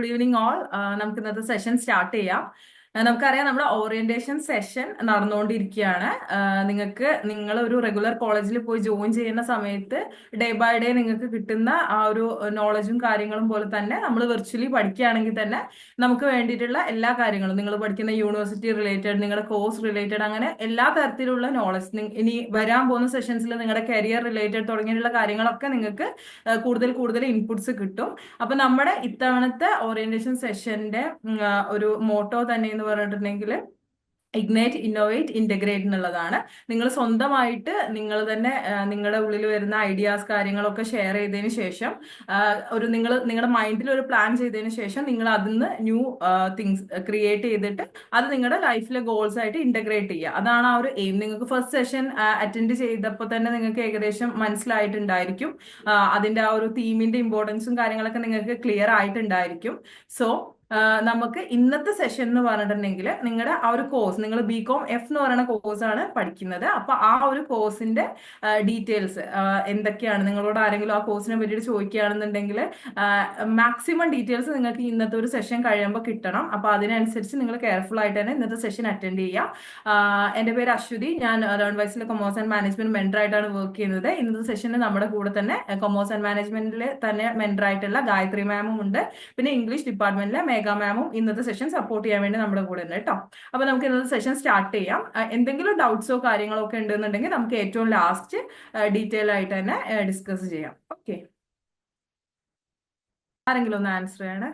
Good evening all. നമുക്ക് ഇന്നത്തെ session start ചെയ്യാം. നമുക്കറിയാം നമ്മുടെ ഓറിയന്റേഷൻ സെഷൻ നടന്നുകൊണ്ടിരിക്കുകയാണ്. നിങ്ങൾക്ക് നിങ്ങൾ ഒരു റെഗുലർ കോളേജിൽ പോയി ജോയിൻ ചെയ്യുന്ന സമയത്ത് ഡേ ബൈ ഡേ നിങ്ങൾക്ക് കിട്ടുന്ന ആ ഒരു നോളജും കാര്യങ്ങളും പോലെ തന്നെ നമ്മൾ വെർച്വലി പഠിക്കുകയാണെങ്കിൽ തന്നെ നമുക്ക് വേണ്ടിയിട്ടുള്ള എല്ലാ കാര്യങ്ങളും നിങ്ങൾ പഠിക്കുന്ന യൂണിവേഴ്സിറ്റി റിലേറ്റഡ്, നിങ്ങളുടെ കോഴ്സ് റിലേറ്റഡ്, അങ്ങനെ എല്ലാ തരത്തിലുള്ള നോളജ് ഇനി വരാൻ പോകുന്ന സെഷൻസിൽ നിങ്ങളുടെ കരിയർ റിലേറ്റഡ് തുടങ്ങിയിട്ടുള്ള കാര്യങ്ങളൊക്കെ നിങ്ങൾക്ക് കൂടുതൽ കൂടുതൽ ഇൻപുട്സ് കിട്ടും. അപ്പൊ നമ്മുടെ ഇത്തവണത്തെ ഓറിയന്റേഷൻ സെഷന്റെ ഒരു മോട്ടോ തന്നെ എന്ന് പറഞ്ഞിട്ടുണ്ടെങ്കിൽ ഇഗ്നൈറ്റ്, ഇന്നോവേറ്റ്, ഇന്റഗ്രേറ്റ് എന്നുള്ളതാണ്. നിങ്ങൾ സ്വന്തമായിട്ട് നിങ്ങൾ തന്നെ നിങ്ങളുടെ ഉള്ളിൽ വരുന്ന ഐഡിയാസ് കാര്യങ്ങളൊക്കെ ഷെയർ ചെയ്തതിന് ശേഷം നിങ്ങളുടെ മൈൻഡിൽ ഒരു പ്ലാൻ ചെയ്തതിന് ശേഷം നിങ്ങൾ അതിന്ന് ന്യൂ തിങ്സ് ക്രിയേറ്റ് ചെയ്തിട്ട് അത് നിങ്ങളുടെ ലൈഫിലെ ഗോൾസ് ആയിട്ട് ഇന്റഗ്രേറ്റ് ചെയ്യുക. അതാണ് ആ ഒരു എയിം. നിങ്ങൾക്ക് ഫസ്റ്റ് സെഷൻ അറ്റൻഡ് ചെയ്തപ്പോൾ തന്നെ നിങ്ങൾക്ക് ഏകദേശം മനസ്സിലായിട്ടുണ്ടായിരിക്കും. അതിന്റെ ആ ഒരു തീമിന്റെ ഇമ്പോർട്ടൻസും കാര്യങ്ങളൊക്കെ നിങ്ങൾക്ക് ക്ലിയർ ആയിട്ടുണ്ടായിരിക്കും. സോ നമുക്ക് ഇന്നത്തെ സെഷൻ എന്ന് പറഞ്ഞിട്ടുണ്ടെങ്കിൽ നിങ്ങളുടെ ആ ഒരു കോഴ്സ്, നിങ്ങൾ BCom-F എന്ന് പറയുന്ന കോഴ്സാണ് പഠിക്കുന്നത്. അപ്പൊ ആ ഒരു കോഴ്സിന്റെ ഡീറ്റെയിൽസ് എന്തൊക്കെയാണ്, നിങ്ങളോട് ആരെങ്കിലും ആ കോഴ്സിനെ പറ്റിയിട്ട് ചോദിക്കുകയാണെന്നുണ്ടെങ്കിൽ മാക്സിമം ഡീറ്റെയിൽസ് നിങ്ങൾക്ക് ഇന്നത്തെ ഒരു സെഷൻ കഴിയുമ്പോൾ കിട്ടണം. അപ്പൊ അതിനനുസരിച്ച് നിങ്ങൾ കെയർഫുൾ ആയിട്ട് തന്നെ ഇന്നത്തെ സെഷൻ അറ്റൻഡ് ചെയ്യുക. എന്റെ പേര് അശ്വതി. ഞാൻ ലേൺവൈസിലെ കൊമേഴ്സ് ആൻഡ് മാനേജ്മെന്റ് മെന്റർ ആയിട്ടാണ് വർക്ക് ചെയ്യുന്നത്. ഇന്നത്തെ സെഷന് നമ്മുടെ കൂടെ തന്നെ കൊമേഴ്സ് ആൻഡ് മാനേജ്മെന്റിൽ തന്നെ മെന്റർ ആയിട്ടുള്ള ഗായത്രി മാമും ഉണ്ട്. പിന്നെ ഇംഗ്ലീഷ് ഡിപ്പാർട്ട്മെന്റിലെ മേഘ മാമും ഇന്നത്തെ സെഷൻ സപ്പോർട്ട് ചെയ്യാൻ വേണ്ടി നമ്മുടെ കൂടെ ഉണ്ട് കേട്ടോ. അപ്പൊ നമുക്ക് ഇന്നത്തെ സെഷൻ സ്റ്റാർട്ട് ചെയ്യാം. എന്തെങ്കിലും ഡൗട്ട്സോ കാര്യങ്ങളോ ഒക്കെ ഉണ്ടെന്നുണ്ടെങ്കിൽ നമുക്ക് ഏറ്റവും ലാസ്റ്റ് ഡീറ്റെയിൽ ആയിട്ട് തന്നെ ഡിസ്കസ് ചെയ്യാം. ഓക്കെ, ആരെങ്കിലും ഒന്ന് ആൻസർ ചെയ്യണേ.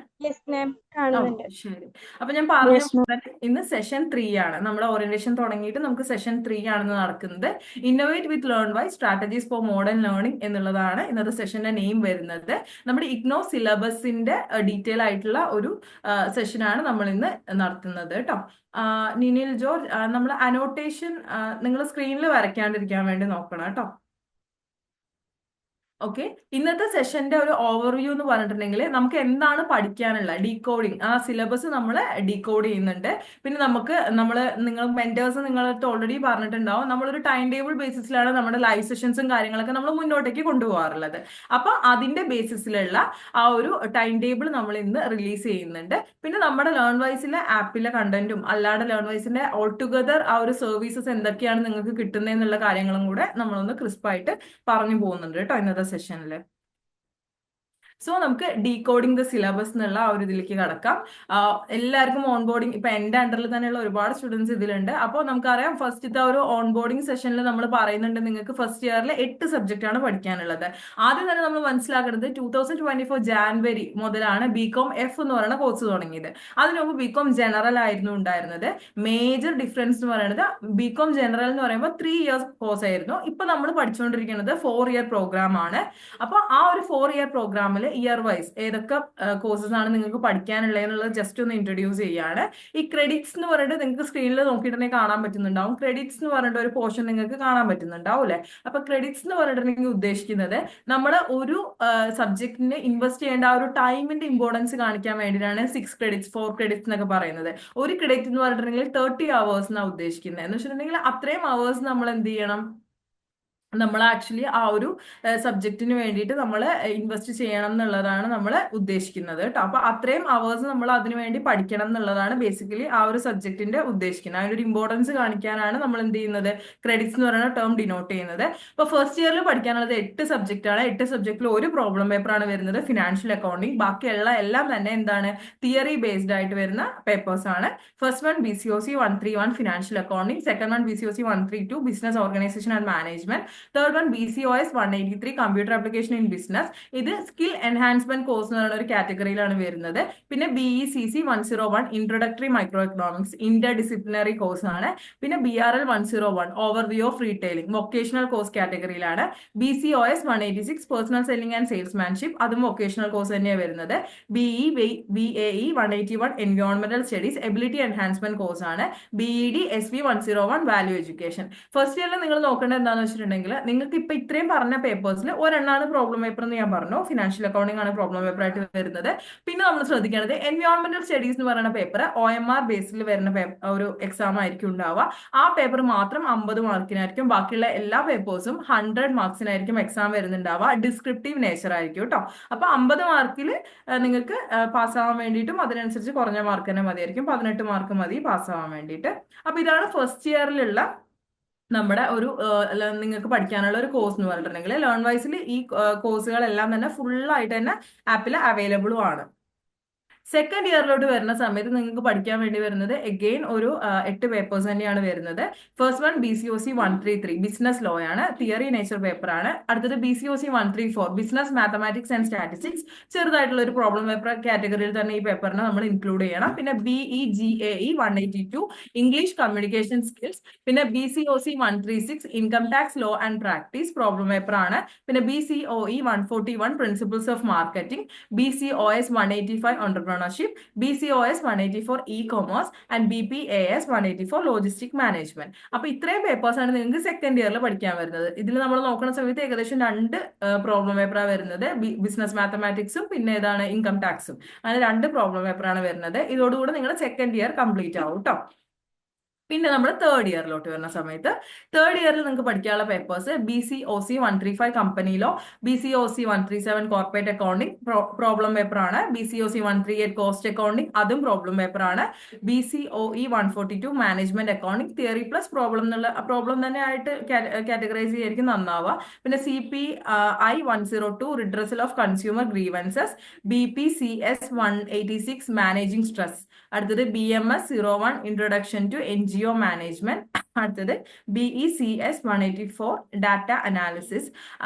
ശരി. അപ്പൊ ഞാൻ പറഞ്ഞ തന്നെ ഇന്ന് സെഷൻ 3 ആണ്. നമ്മുടെ ഓറിയന്റേഷൻ തുടങ്ങിയിട്ട് നമുക്ക് സെഷൻ 3 ആണെന്ന് നടക്കുന്നത്. Innovate with learn by strategies for modern learning എന്നുള്ളതാണ് ഇന്നത്തെ സെഷന്റെ നെയിം വരുന്നത്. നമ്മുടെ ഇഗ്നോ സിലബസിന്റെ ഡീറ്റെയിൽ ആയിട്ടുള്ള ഒരു സെഷനാണ് നമ്മൾ ഇന്ന് നടത്തുന്നത് കേട്ടോ. നിനിൽ ജോർജ്, നമ്മൾ അനോട്ടേഷൻ നിങ്ങൾ സ്ക്രീനിൽ വരയ്ക്കാണ്ടിരിക്കാൻ വേണ്ടി നോക്കണം കേട്ടോ. ഓക്കെ, ഇന്നത്തെ സെഷന്റെ ഒരു ഓവർവ്യൂ എന്ന് പറഞ്ഞിട്ടുണ്ടെങ്കിൽ നമുക്ക് എന്താണ് പഠിക്കാനുള്ള ഡീകോഡിങ്, ആ സിലബസ് നമ്മൾ ഡീകോഡ് ചെയ്യുന്നുണ്ട്. പിന്നെ നിങ്ങൾ മെന്റേഴ്സ് നിങ്ങളടുത്ത് ഓൾറെഡി പറഞ്ഞിട്ടുണ്ടാവും, നമ്മളൊരു ടൈം ടേബിൾ ബേസിസിലാണ് നമ്മുടെ ലൈവ് സെഷൻസും കാര്യങ്ങളൊക്കെ നമ്മൾ മുന്നോട്ടേക്ക് കൊണ്ടുപോകാറുള്ളത്. അപ്പൊ അതിന്റെ ബേസിസിലുള്ള ആ ഒരു ടൈം ടേബിൾ നമ്മൾ ഇന്ന് റിലീസ് ചെയ്യുന്നുണ്ട്. പിന്നെ നമ്മുടെ ലേൺ വൈസിലെ ആപ്പിലെ കണ്ടന്റും അല്ലാതെ ലേൺ വൈസിന്റെ ഓൾ ടുഗദർ ആ ഒരു സർവീസസ് എന്തൊക്കെയാണ് നിങ്ങൾക്ക് കിട്ടുന്നതെന്നുള്ള കാര്യങ്ങളും കൂടെ നമ്മളൊന്ന് ക്രിസ്പായിട്ട് പറഞ്ഞു പോകുന്നുണ്ട് കേട്ടോ ഇന്നത്തെ സെഷനിൽ. സോ നമുക്ക് ഡീകോഡിംഗ് ദ സിലബസ് എന്നുള്ള ആ ഒരു ഇതിലേക്ക് കടക്കാം. എല്ലാവർക്കും ഓൺ ബോർഡിംഗ്, ഇപ്പൊ എന്റെ അണ്ടറിൽ തന്നെയുള്ള ഒരുപാട് സ്റ്റുഡൻസ് ഇതിലുണ്ട്. അപ്പോൾ നമുക്കറിയാം ഫസ്റ്റത്തെ ഒരു ഓൺ ബോർഡിംഗ് സെഷനിൽ നമ്മൾ പറയുന്നുണ്ട് നിങ്ങൾക്ക് ഫസ്റ്റ് ഇയറിൽ 8 സബ്ജക്റ്റ് ആണ് പഠിക്കാനുള്ളത്. ആദ്യം തന്നെ നമ്മൾ മനസ്സിലാക്കുന്നത് 2024 ജാനുവരി മുതലാണ് BCom-F എന്ന് പറയുന്ന കോഴ്സ് തുടങ്ങിയത്. അതിനു മുമ്പ് BCom ജനറൽ ആയിരുന്നു ഉണ്ടായിരുന്നത്. മേജർ ഡിഫറൻസ് എന്ന് പറയുന്നത് BCom ജനറൽ എന്ന് പറയുമ്പോൾ 3 ഇയേഴ്സ് കോഴ്സ് ആയിരുന്നു. ഇപ്പൊ നമ്മൾ പഠിച്ചുകൊണ്ടിരിക്കുന്നത് 4 ഇയർ പ്രോഗ്രാം ആണ്. അപ്പൊ ആ ഒരു 4 ഇയർ പ്രോഗ്രാമിൽ ഇയർ വൈസ് ഏതൊക്കെ കോഴ്സസ് ആണ് നിങ്ങൾക്ക് പഠിക്കാനുള്ളത് എന്നുള്ളത് ജസ്റ്റ് ഒന്ന് ഇൻട്രൊഡ്യൂസ് ചെയ്യാണ്. ഈ ക്രെഡിറ്റ്സ് എന്ന് പറഞ്ഞിട്ട് നിങ്ങൾക്ക് സ്ക്രീനിൽ നോക്കിയിട്ടുണ്ടെങ്കിൽ കാണാൻ പറ്റുന്നുണ്ടാവും. ക്രെഡിറ്റ്സ് എന്ന് പറഞ്ഞിട്ട് ഒരു പോർഷൻ നിങ്ങൾക്ക് കാണാൻ പറ്റുന്നുണ്ടാവും അല്ലെ. അപ്പൊ ക്രെഡിറ്റ്സ് എന്ന് പറഞ്ഞിട്ടുണ്ടെങ്കിൽ ഉദ്ദേശിക്കുന്നത് നമ്മൾ ഒരു സബ്ജക്റ്റിന് ഇൻവെസ്റ്റ് ചെയ്യേണ്ട ആ ഒരു ടൈമിന്റെ ഇമ്പോർട്ടൻസ് കാണിക്കാൻ വേണ്ടിയിട്ടാണ് 6 ക്രെഡിറ്റ്സ് 4 ക്രെഡിറ്റ്സ് എന്നൊക്കെ പറയുന്നത്. ഒരു ക്രെഡിറ്റ് എന്ന് പറഞ്ഞിട്ടുണ്ടെങ്കിൽ 30 അവേഴ്സ് എന്നാണ് ഉദ്ദേശിക്കുന്നത്. എന്ന് വെച്ചിട്ടുണ്ടെങ്കിൽ അത്രയും അവേഴ്സ് നമ്മൾ എന്ത് ചെയ്യണം, നമ്മൾ ആക്ച്വലി ആ ഒരു സബ്ജക്റ്റിന് വേണ്ടിയിട്ട് നമ്മൾ ഇൻവെസ്റ്റ് ചെയ്യണം എന്നുള്ളതാണ് നമ്മൾ ഉദ്ദേശിക്കുന്നത് കേട്ടോ. അപ്പൊ അത്രയും അവേഴ്സ് നമ്മൾ അതിനു വേണ്ടി പഠിക്കണം എന്നുള്ളതാണ് ബേസിക്കലി ആ ഒരു സബ്ജക്റ്റിന്റെ ഉദ്ദേശിക്കുന്നത്. അതിനൊരു ഇമ്പോർട്ടൻസ് കാണിക്കാനാണ് നമ്മൾ എന്ത് ചെയ്യുന്നത്, ക്രെഡിറ്റ്സ് എന്ന് പറയുന്ന ടേം ഡിനോട്ട് ചെയ്യുന്നത്. ഇപ്പൊ ഫസ്റ്റ് ഇയറിൽ പഠിക്കാനുള്ളത് 8 സബ്ജക്റ്റ് ആണ്. 8 സബ്ജക്റ്റിൽ ഒരു പ്രോബ്ലം പേപ്പർ ആണ് വരുന്നത്, ഫിനാൻഷ്യൽ അക്കൗണ്ടിങ്. ബാക്കിയുള്ള എല്ലാം തന്നെ എന്താണ്, തിയറി ബേസ്ഡ് ആയിട്ട് വരുന്ന പേപ്പേഴ്സ് ആണ്. First one BCOC 131 financial accounting, second one BCOC 132 business organisation and management, third one BCOS 183 computer application in business. ഇത് സ്കിൽ എൻഹാൻസ്മെന്റ് കോഴ്സ് എന്ന് പറയുന്ന ഒരു കാറ്റഗറിയിലാണ് വരുന്നത്. പിന്നെ BECC 101 introductory micro economics interdisciplinary course ആണ്. പിന്നെ BRL 101 overview of retailing vocational course കാറ്റഗറിയിലാണ്. BCOS 186 personal selling and salesmanship, അതും വൊക്കേഷണൽ കോഴ്സ് തന്നെയാണ് വരുന്നത്. BAE 181 എൻവയോൺമെന്റൽ സ്റ്റഡീസ് എബിലിറ്റി എൻഹാൻസ്മെന്റ് കോഴ്സ് ആണ്. BED SV 101 value education. First ഇയറിൽ നിങ്ങൾ നോക്കേണ്ടത് എന്താണെന്ന് വെച്ചിട്ടുണ്ടെങ്കിൽ പറഞ്ഞിട്ടുണ്ടെങ്കിൽ നിങ്ങൾക്ക് ഇപ്പൊ ഇത്രയും പറഞ്ഞ പേപ്പേഴ്സിൽ ഒരെണ്ണാണ് പ്രോബ്ലം പേപ്പർ എന്ന് ഞാൻ പറഞ്ഞു, ഫിനാൻഷ്യൽ അക്കൗണ്ടിംഗ് ആണ് പ്രോബ്ലം പേപ്പർ ആയിട്ട് വരുന്നത്. പിന്നെ നമ്മൾ ശ്രദ്ധിക്കേണ്ടത് എൻവയോൺമെന്റൽ സ്റ്റഡീസ് എന്ന് പറയുന്ന പേപ്പർ OMR ബേസിൽ വരുന്ന ഒരു എക്സാം ആയിരിക്കും ഉണ്ടാവുക. ആ പേപ്പർ മാത്രം 50 മാർക്കിനായിരിക്കും, ബാക്കിയുള്ള എല്ലാ പേപ്പേഴ്സും 100 മാർക്സിനായിരിക്കും എക്സാം വരുന്നുണ്ടാവുക. ഡിസ്ക്രിപ്റ്റീവ് നേച്ചർ ആയിരിക്കും കേട്ടോ. അപ്പൊ 50 മാർക്കിൽ നിങ്ങൾക്ക് പാസ്സാവാൻ വേണ്ടിയിട്ടും അതിനനുസരിച്ച് കുറഞ്ഞ മാർക്ക് തന്നെ മതിയായിരിക്കും. 18 മാർക്ക് മതി പാസ്സാവാൻ വേണ്ടിയിട്ട്. അപ്പൊ ഇതാണ് ഫസ്റ്റ് ഇയറിലുള്ള നമ്മുടെ ഒരു നിങ്ങൾക്ക് പഠിക്കാനുള്ള ഒരു കോഴ്സ് എന്ന് പറഞ്ഞിട്ടുണ്ടെങ്കിൽ ലേൺ വൈസിൽ ഈ കോഴ്സുകളെല്ലാം തന്നെ ഫുൾ ആയിട്ട് തന്നെ ആപ്പിൽ അവൈലബിളും ആണ്. സെക്കൻഡ് ഇയറിലോട്ട് വരുന്ന സമയത്ത് നിങ്ങൾക്ക് പഠിക്കാൻ വേണ്ടി വരുന്നത് എഗെയിൻ ഒരു 8 പേപ്പേഴ്സ് തന്നെയാണ് വരുന്നത്. First one BCOC 133 business law ആണ്, തിയറി നേച്ചർ പേപ്പർ ആണ്. അടുത്തത് BCOC 134 business mathematics and statistics, ചെറുതായിട്ടുള്ള ഒരു പ്രോബ്ലം പേപ്പർ കാറ്റഗറിയിൽ തന്നെ ഈ പേപ്പറിനെ നമ്മൾ ഇൻക്ലൂഡ് ചെയ്യണം. പിന്നെ BEGAE 182 ഇംഗ്ലീഷ് കമ്മ്യൂണിക്കേഷൻ സ്കിൽസ്. പിന്നെ BCOC 136 income tax law and practice problem paper ആണ്. പിന്നെ BCOE 141 principles of marketing, BCOS 185 entrepreneurship, BCOS 184 e-commerce and BPAS 184 logistic management. അപ്പൊ ഇത്രയും പേപ്പേഴ്സ് ആണ് നിങ്ങൾക്ക് സെക്കൻഡ് ഇയറിൽ പഠിക്കാൻ വരുന്നത്. ഇതിൽ നമ്മൾ നോക്കുന്ന സമയത്ത് ഏകദേശം 2 പ്രോബ്ലം പേപ്പറാണ് വരുന്നത്, ബിസിനസ് മാത്തമാറ്റിക്സും പിന്നെ ഏതാണ് ഇൻകം ടാക്സും. അങ്ങനെ 2 പ്രോബ്ലം പേപ്പറാണ് വരുന്നത്. ഇതോടുകൂടി നിങ്ങളുടെ സെക്കൻഡ് ഇയർ കംപ്ലീറ്റ് ആവും കേട്ടോ. പിന്നെ നമ്മൾ തേർഡ് ഇയറിലോട്ട് വരുന്ന സമയത്ത് തേർഡ് ഇയറിൽ നിങ്ങൾക്ക് പഠിക്കാനുള്ള papers BCOC 135 company law, BCOC 137 corporate accounting problem paper ആണ്, BCOC 138 കോസ്റ്റ് അക്കൗണ്ടിംഗ് അതും പ്രോബ്ലം പേപ്പർ ആണ്, BCOE 142 management accounting theory plus problem എന്നുള്ള പ്രോബ്ലം തന്നെ ആയിട്ട് കാറ്റഗറൈസ് ചെയ്യായിരിക്കും നന്നാവുക. പിന്നെ CPI 102 redressal of consumer grievances, BPCS 186 managing stress. അടുത്തത് BMS 01 introduction to NGO management. അടുത്തത് BECS 184 ഡാറ്റ അനാലിസിസ്.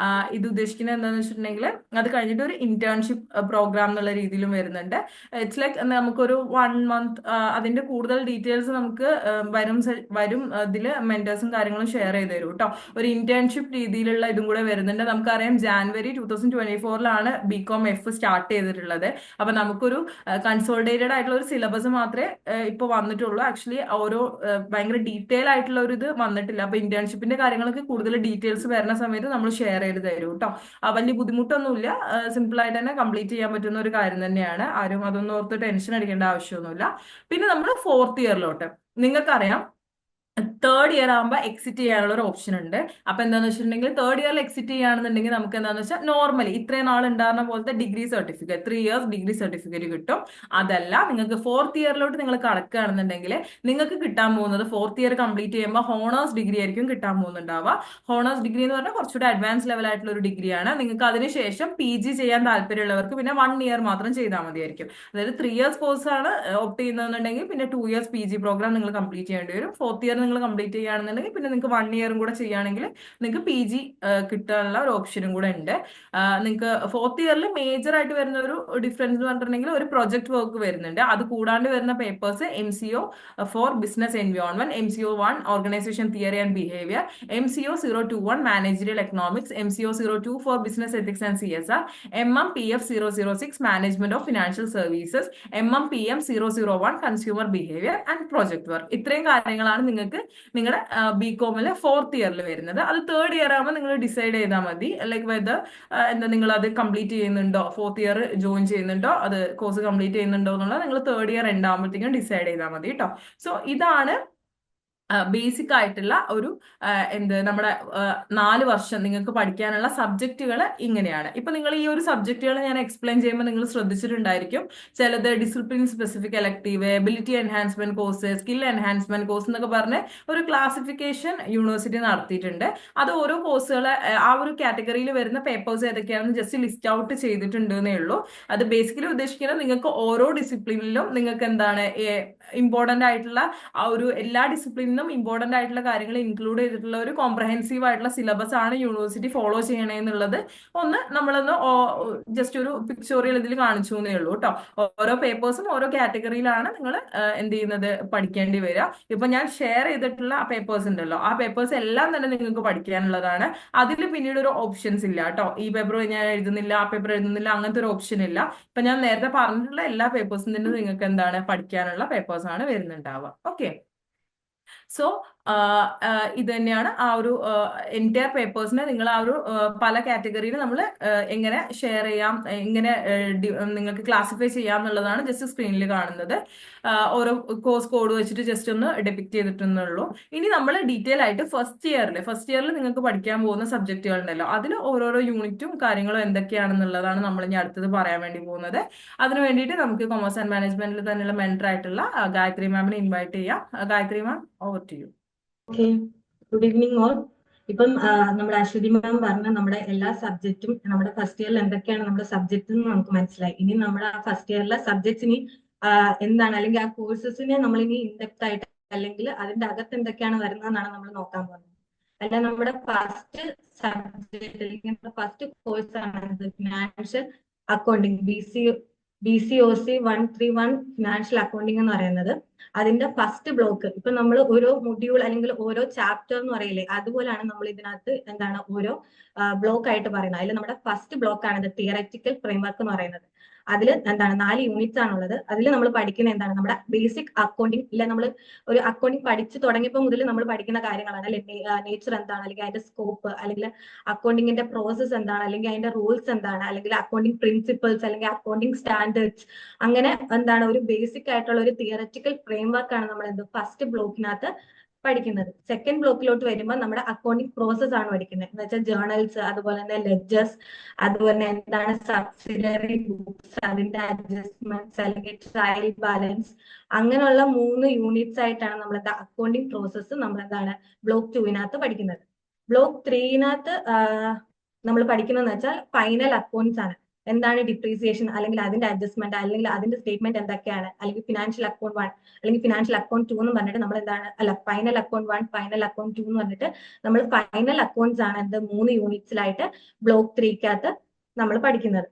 ഇത് ഉദ്ദേശിക്കുന്നത് എന്താണെന്ന് വെച്ചിട്ടുണ്ടെങ്കിൽ അത് കഴിഞ്ഞിട്ട് ഒരു ഇന്റേൺഷിപ്പ് പ്രോഗ്രാം എന്നുള്ള രീതിയിലും വരുന്നുണ്ട്. ഇറ്റ്സ് ലൈക്ക് നമുക്കൊരു 1 മന്ത്, അതിന്റെ കൂടുതൽ ഡീറ്റെയിൽസ് നമുക്ക് വരും ഇതിൽ മെന്റേഴ്സും കാര്യങ്ങളും ഷെയർ ചെയ്ത് തരും കേട്ടോ. ഒരു ഇന്റേൺഷിപ്പ് രീതിയിലുള്ള ഇതും കൂടെ വരുന്നുണ്ട്. നമുക്കറിയാം ജാനുവരി 2024 BCom F സ്റ്റാർട്ട് ചെയ്തിട്ടുള്ളത്. അപ്പൊ നമുക്കൊരു കൺസോളിഡേറ്റഡ് ആയിട്ടുള്ള ഒരു സിലബസ് മാത്രമേ ഇപ്പൊ വന്നിട്ടുള്ളൂ. ആക്ച്വലി ഓരോ ഭയങ്കര ഡീറ്റെയിൽ ആയിട്ടുള്ള ഒരു ഇത് വന്നിട്ടില്ല. അപ്പൊ ഇന്റേൺഷിപ്പിന്റെ കാര്യങ്ങളൊക്കെ കൂടുതൽ ഡീറ്റെയിൽസ് വരുന്ന സമയത്ത് നമ്മൾ ഷെയർ ചെയ്ത് തരും കേട്ടോ. വലിയ ബുദ്ധിമുട്ടൊന്നുമില്ല, സിമ്പിൾ ആയിട്ട് തന്നെ കംപ്ലീറ്റ് ചെയ്യാൻ പറ്റുന്ന ഒരു കാര്യം തന്നെയാണ്. ആരും അതൊന്നും ഓർത്ത് ടെൻഷൻ അടിക്കേണ്ട ആവശ്യമൊന്നുമില്ല. പിന്നെ നമ്മൾ ഫോർത്ത് ഇയറിലോട്ട് നിങ്ങൾക്കറിയാം തേർഡ് ഇയർ ആകുമ്പോൾ എക്സിറ്റ് ചെയ്യാനുള്ള ഒരു ഓപ്ഷൻ ഉണ്ട്. അപ്പൊ എന്താണെന്ന് വെച്ചിട്ടുണ്ടെങ്കിൽ തേർഡ് ഇയറിൽ എക്സിറ്റ് ചെയ്യുകയാണെന്നുണ്ടെങ്കിൽ നമുക്ക് എന്താണെന്ന് വെച്ചാൽ നോർമലി ഇത്രയും നാൾ ഉണ്ടാകുന്ന പോലത്തെ degree certificate 3 years degree certificate കിട്ടും. അതല്ല നിങ്ങൾക്ക് ഫോർത്ത് ഇയറിലോട്ട് നിങ്ങൾ കടക്കുകയാണെന്നുണ്ടെങ്കിൽ നിങ്ങൾക്ക് കിട്ടാൻ പോകുന്നത് ഫോർത്ത് ഇയർ കംപ്ലീറ്റ് ചെയ്യുമ്പോൾ ഹോണേഴ്സ് ഡിഗ്രി ആയിരിക്കും കിട്ടാൻ പോകുന്നുണ്ടാവുക. ഹോണേഴ്സ് ഡിഗ്രി എന്ന് പറഞ്ഞാൽ കുറച്ചുകൂടി അഡ്വാൻസ് ലെവൽ ആയിട്ടുള്ള ഒരു ഡിഗ്രിയാണ്. നിങ്ങൾക്ക് അതിനുശേഷം PG ചെയ്യാൻ താല്പര്യമുള്ളവർക്ക് പിന്നെ 1 ഇയർ മാത്രം ചെയ്താൽ മതിയായിരിക്കും. അതായത് 3 ഇയേഴ്സ് കോഴ്സ് ആണ് ഓപ്റ്റ് ചെയ്യുന്നതെന്നുണ്ടെങ്കിൽ പിന്നെ 2 ഇയേഴ്സ് PG പ്രോഗ്രാം നിങ്ങൾ കംപ്ലീറ്റ് ചെയ്യേണ്ടി വരും. ഫോർത്ത് ഇയർ നിങ്ങൾ കംപ്ലീറ്റ് ചെയ്യുകയാണെന്നുണ്ടെങ്കിൽ പിന്നെ നിങ്ങൾക്ക് 1 ഇയറും കൂടെ ചെയ്യുകയാണെങ്കിൽ നിങ്ങൾക്ക് PG കിട്ടാനുള്ള ഒരു ഓപ്ഷനും കൂടെ ഉണ്ട്. നിങ്ങൾക്ക് ഫോർത്ത് ഇയറിൽ മേജർ ആയിട്ട് വരുന്ന ഒരു ഡിഫറൻസ് എന്ന് പറഞ്ഞിട്ടുണ്ടെങ്കിൽ ഒരു പ്രൊജക്ട് വർക്ക് വരുന്നുണ്ട്. അത് കൂടാണ്ട് വരുന്ന papers MCO four business environment, MCO 1 organisation theory and behaviour, MCO 021 managerial economics, MCO 02 four business ethics and CSR, MMPF 006 management of financial services, MMPM 001 consumer behaviour and project work. ഇത്രയും കാര്യങ്ങളാണ് നിങ്ങൾക്ക് നിങ്ങളുടെ BComലെ fourth ഇയറിൽ വരുന്നത്. അത് third year ആകുമ്പോൾ നിങ്ങൾ decide ചെയ്താൽ മതി, ലൈക്ക് വെദർ എന്താ നിങ്ങൾ അത് കംപ്ലീറ്റ് ചെയ്യുന്നുണ്ടോ, ഫോർത്ത് ഇയർ ജോയിൻ ചെയ്യുന്നുണ്ടോ, അത് കോഴ്സ് കംപ്ലീറ്റ് ചെയ്യുന്നുണ്ടോ എന്നുള്ളത് നിങ്ങൾ തേർഡ് ഇയർ ഉണ്ടാകുമ്പോഴത്തേക്കും ഡിസൈഡ് ചെയ്താൽ മതി കേട്ടോ. സോ ഇതാണ് ബേസിക് ആയിട്ടുള്ള ഒരു നമ്മുടെ 4 വർഷം നിങ്ങൾക്ക് പഠിക്കാനുള്ള സബ്ജക്റ്റുകൾ ഇങ്ങനെയാണ്. ഇപ്പൊ നിങ്ങൾ ഈ ഒരു സബ്ജക്റ്റുകൾ ഞാൻ എക്സ്പ്ലെയിൻ ചെയ്യുമ്പോൾ നിങ്ങൾ ശ്രദ്ധിച്ചിട്ടുണ്ടായിരിക്കും, ചിലത് discipline specific elective, ability enhancement course, skill enhancement course എന്നൊക്കെ പറഞ്ഞ് ഒരു ക്ലാസിഫിക്കേഷൻ യൂണിവേഴ്സിറ്റി നടത്തിയിട്ടുണ്ട്. അത് ഓരോ കോഴ്സുകൾ ആ ഒരു കാറ്റഗറിയിൽ വരുന്ന പേപ്പേഴ്സ് ഏതൊക്കെയാണെന്ന് ജസ്റ്റ് ലിസ്റ്റ് ഔട്ട് ചെയ്തിട്ടുണ്ട് എന്നേ ഉള്ളൂ. അത് ബേസിക്കലി ഉദ്ദേശിക്കുന്നത് നിങ്ങൾക്ക് ഓരോ ഡിസിപ്ലിനിലും നിങ്ങൾക്ക് എന്താണ് ഇമ്പോർട്ടന്റ് ആയിട്ടുള്ള ആ ഒരു എല്ലാ ഡിസിപ്ലിനും ഇമ്പോർട്ടന്റ് ആയിട്ടുള്ള കാര്യങ്ങൾ ഇൻക്ലൂഡ് ചെയ്തിട്ടുള്ള ഒരു കോംപ്രഹെൻസീവ് ആയിട്ടുള്ള സിലബസ് ആണ് യൂണിവേഴ്സിറ്റി ഫോളോ ചെയ്യണേ എന്നുള്ളത് നമ്മളൊന്ന് ജസ്റ്റ് ഒരു പിക്ചോറിയൽ ഇതിൽ കാണിച്ചു എന്നേ ഉള്ളൂ കേട്ടോ. ഓരോ പേപ്പേഴ്സും ഓരോ കാറ്റഗറിയിലാണ് നിങ്ങൾ എന്ത് ചെയ്യുന്നത് പഠിക്കേണ്ടി വരിക. ഇപ്പൊ ഞാൻ ഷെയർ ചെയ്തിട്ടുള്ള ആ പേപ്പേഴ്സ് ഉണ്ടല്ലോ, ആ പേപ്പേഴ്സ് എല്ലാം തന്നെ നിങ്ങൾക്ക് പഠിക്കാനുള്ളതാണ്. അതിൽ പിന്നീട് ഒരു ഓപ്ഷൻസ് ഇല്ല കേട്ടോ, ഈ പേപ്പർ ഞാൻ എഴുതുന്നില്ല, ആ പേപ്പർ എഴുതുന്നില്ല, അങ്ങനത്തെ ഒരു ഓപ്ഷൻ ഇല്ല. ഇപ്പൊ ഞാൻ നേരത്തെ പറഞ്ഞിട്ടുള്ള എല്ലാ പേപ്പേഴ്സും തന്നെ നിങ്ങൾക്ക് എന്താണ് പഠിക്കാനുള്ള പേപ്പേഴ്സ് ആണ് വരുന്നുണ്ടാവുക. ഓക്കെ. സോ ഇത് തന്നെയാണ് ആ ഒരു എൻറ്റയർ പേപ്പേഴ്സിനെ നിങ്ങൾ ആ ഒരു പല കാറ്റഗറിയിൽ നമ്മൾ എങ്ങനെ ഷെയർ ചെയ്യാം, എങ്ങനെ നിങ്ങൾക്ക് ക്ലാസിഫൈ ചെയ്യാം എന്നുള്ളതാണ് ജസ്റ്റ് സ്ക്രീനിൽ കാണുന്നത്. ഓരോ കോഴ്സ് കോഡ് വെച്ചിട്ട് ജസ്റ്റ് ഒന്ന് ഡെപിക്ട് ചെയ്തിട്ടുള്ളൂ. ഇനി നമ്മൾ ഡീറ്റെയിൽ ആയിട്ട് ഫസ്റ്റ് ഇയറിൽ നിങ്ങൾക്ക് പഠിക്കാൻ പോകുന്ന സബ്ജക്റ്റുകൾ ഉണ്ടല്ലോ, അതിൽ ഓരോരോ യൂണിറ്റും കാര്യങ്ങളും എന്തൊക്കെയാണെന്നുള്ളതാണ് നമ്മൾ ഇനി അടുത്തത് പറയാൻ വേണ്ടി പോകുന്നത്. അതിന് വേണ്ടിയിട്ട് നമുക്ക് കൊമേഴ്സ് ആൻഡ് മാനേജ്മെന്റിൽ തന്നെയുള്ള മെന്റർ ആയിട്ടുള്ള ഗായത്രി മാമിനെ ഇൻവൈറ്റ് ചെയ്യാം. Gayathri ma'am, over to you. Okay, good evening all. ഇപ്പം നമ്മുടെ അശ്വതി മാം പറഞ്ഞ നമ്മുടെ എല്ലാ സബ്ജക്റ്റും നമ്മുടെ ഫസ്റ്റ് ഇയറിൽ എന്തൊക്കെയാണ് നമ്മുടെ സബ്ജക്റ്റ് എന്ന് നമുക്ക് മനസ്സിലായി. ഇനി നമ്മുടെ ആ ഫസ്റ്റ് ഇയറിലെ സബ്ജക്ട്സിന് എന്താണ്, അല്ലെങ്കിൽ ആ കോഴ്സസിനെ നമ്മൾ ഇനി ഇൻഡെപ്ത് ആയിട്ട് അല്ലെങ്കിൽ അതിന്റെ അകത്ത് എന്തൊക്കെയാണ് വരുന്നതെന്നാണ് നമ്മൾ നോക്കാൻ പോകുന്നത്. അല്ല, നമ്മുടെ ഫസ്റ്റ് സബ്ജക്ട് അല്ലെങ്കിൽ ഫസ്റ്റ് കോഴ്സ് ആണ് financial accounting, BCOC 131 financial accounting എന്ന് പറയുന്നത്. അതിന്റെ ഫസ്റ്റ് ബ്ലോക്ക്, ഇപ്പൊ നമ്മൾ ഓരോ മൊഡ്യൂൾ അല്ലെങ്കിൽ ഓരോ ചാപ്റ്റർ എന്ന് പറയില്ലേ, അതുപോലെയാണ് നമ്മൾ ഇതിനകത്ത് എന്താണ് ഓരോ ബ്ലോക്ക് ആയിട്ട് പറയുന്നത്. അതിൽ നമ്മുടെ ഫസ്റ്റ് ബ്ലോക്ക് ആണ് തിയററ്റിക്കൽ ഫ്രെയിംവർക്ക് എന്ന് പറയുന്നത്. അതിൽ എന്താണ് 4 യൂണിറ്റ്സ് ആണുള്ളത്. അതിൽ നമ്മൾ പഠിക്കുന്ന എന്താണ് നമ്മുടെ ബേസിക് അക്കൗണ്ടിങ്, ഇല്ല നമ്മൾ ഒരു അക്കൗണ്ടിങ് പഠിച്ചു തുടങ്ങിയപ്പോൾ മുതൽ നമ്മൾ പഠിക്കുന്ന കാര്യങ്ങളാണ്. അല്ലെ, നേച്ചർ എന്താണ്, അല്ലെങ്കിൽ അതിന്റെ സ്കോപ്പ്, അല്ലെങ്കിൽ അക്കൗണ്ടിങ്ങിന്റെ പ്രോസസ് എന്താണ്, അല്ലെങ്കിൽ അതിന്റെ റൂൾസ് എന്താണ്, അല്ലെങ്കിൽ അക്കൗണ്ടിങ് പ്രിൻസിപ്പിൾസ്, അല്ലെങ്കിൽ അക്കൗണ്ടിങ് സ്റ്റാൻഡേർഡ്സ്, അങ്ങനെ എന്താണ് ഒരു ബേസിക് ആയിട്ടുള്ള ഒരു തിയററ്റിക്കൽ ഫ്രെയിംവർക്ക് ആണ് നമ്മൾ എന്ത് ഫസ്റ്റ് ബ്ലോക്കിനകത്ത് പഠിക്കുന്നത്. സെക്കൻഡ് ബ്ലോക്കിലോട്ട് വരുമ്പോൾ നമ്മുടെ അക്കൗണ്ടിങ് പ്രോസസ് ആണ് പഠിക്കുന്നത്. എന്ന് വെച്ചാൽ ജേർണൽസ്, അതുപോലെ തന്നെ ലെഡ്ജേഴ്സ്, അതുപോലെ എന്താണ് സബ്സിഡറി ബുക്സ്, അതിന്റെ അഡ്ജസ്റ്റ്മെന്റ്സ്, അല്ലെങ്കിൽ ട്രയൽ ബാലൻസ്, അങ്ങനെയുള്ള 3 യൂണിറ്റ്സ് ആയിട്ടാണ് നമ്മൾ അക്കൗണ്ടിങ് പ്രോസസ്സ് നമ്മൾ എന്താണ് ബ്ലോക്ക് 2 പഠിക്കുന്നത്. ബ്ലോക്ക് 3 നമ്മൾ പഠിക്കുന്നതെന്ന് വെച്ചാൽ ഫൈനൽ അക്കൗണ്ട്സ് ആണ്. എന്താണ് ഡിപ്രീസിയേഷൻ, അല്ലെങ്കിൽ അതിന്റെ അഡ്ജസ്റ്റ്മെന്റ്, അല്ലെങ്കിൽ അതിന്റെ സ്റ്റേറ്റ്മെന്റ് എന്തൊക്കെയാണ്, അല്ലെങ്കിൽ ഫിനാൻഷ്യൽ അക്കൗണ്ട് 1 അല്ലെങ്കിൽ ഫിനാൻഷ്യൽ അക്കൗണ്ട് 2 എന്ന് പറഞ്ഞിട്ട് നമ്മൾ എന്താണ്, അല്ല ഫൈനൽ അക്കൗണ്ട് 1 ഫൈനൽ അക്കൗണ്ട് 2 എന്ന് പറഞ്ഞിട്ട് നമ്മൾ ഫൈനൽ അക്കൗണ്ട്സ് ആണ് എന്ത് 3 യൂണിറ്റ്സിലായിട്ട് ബ്ലോക്ക് 3 നമ്മൾ പഠിക്കുന്നത്.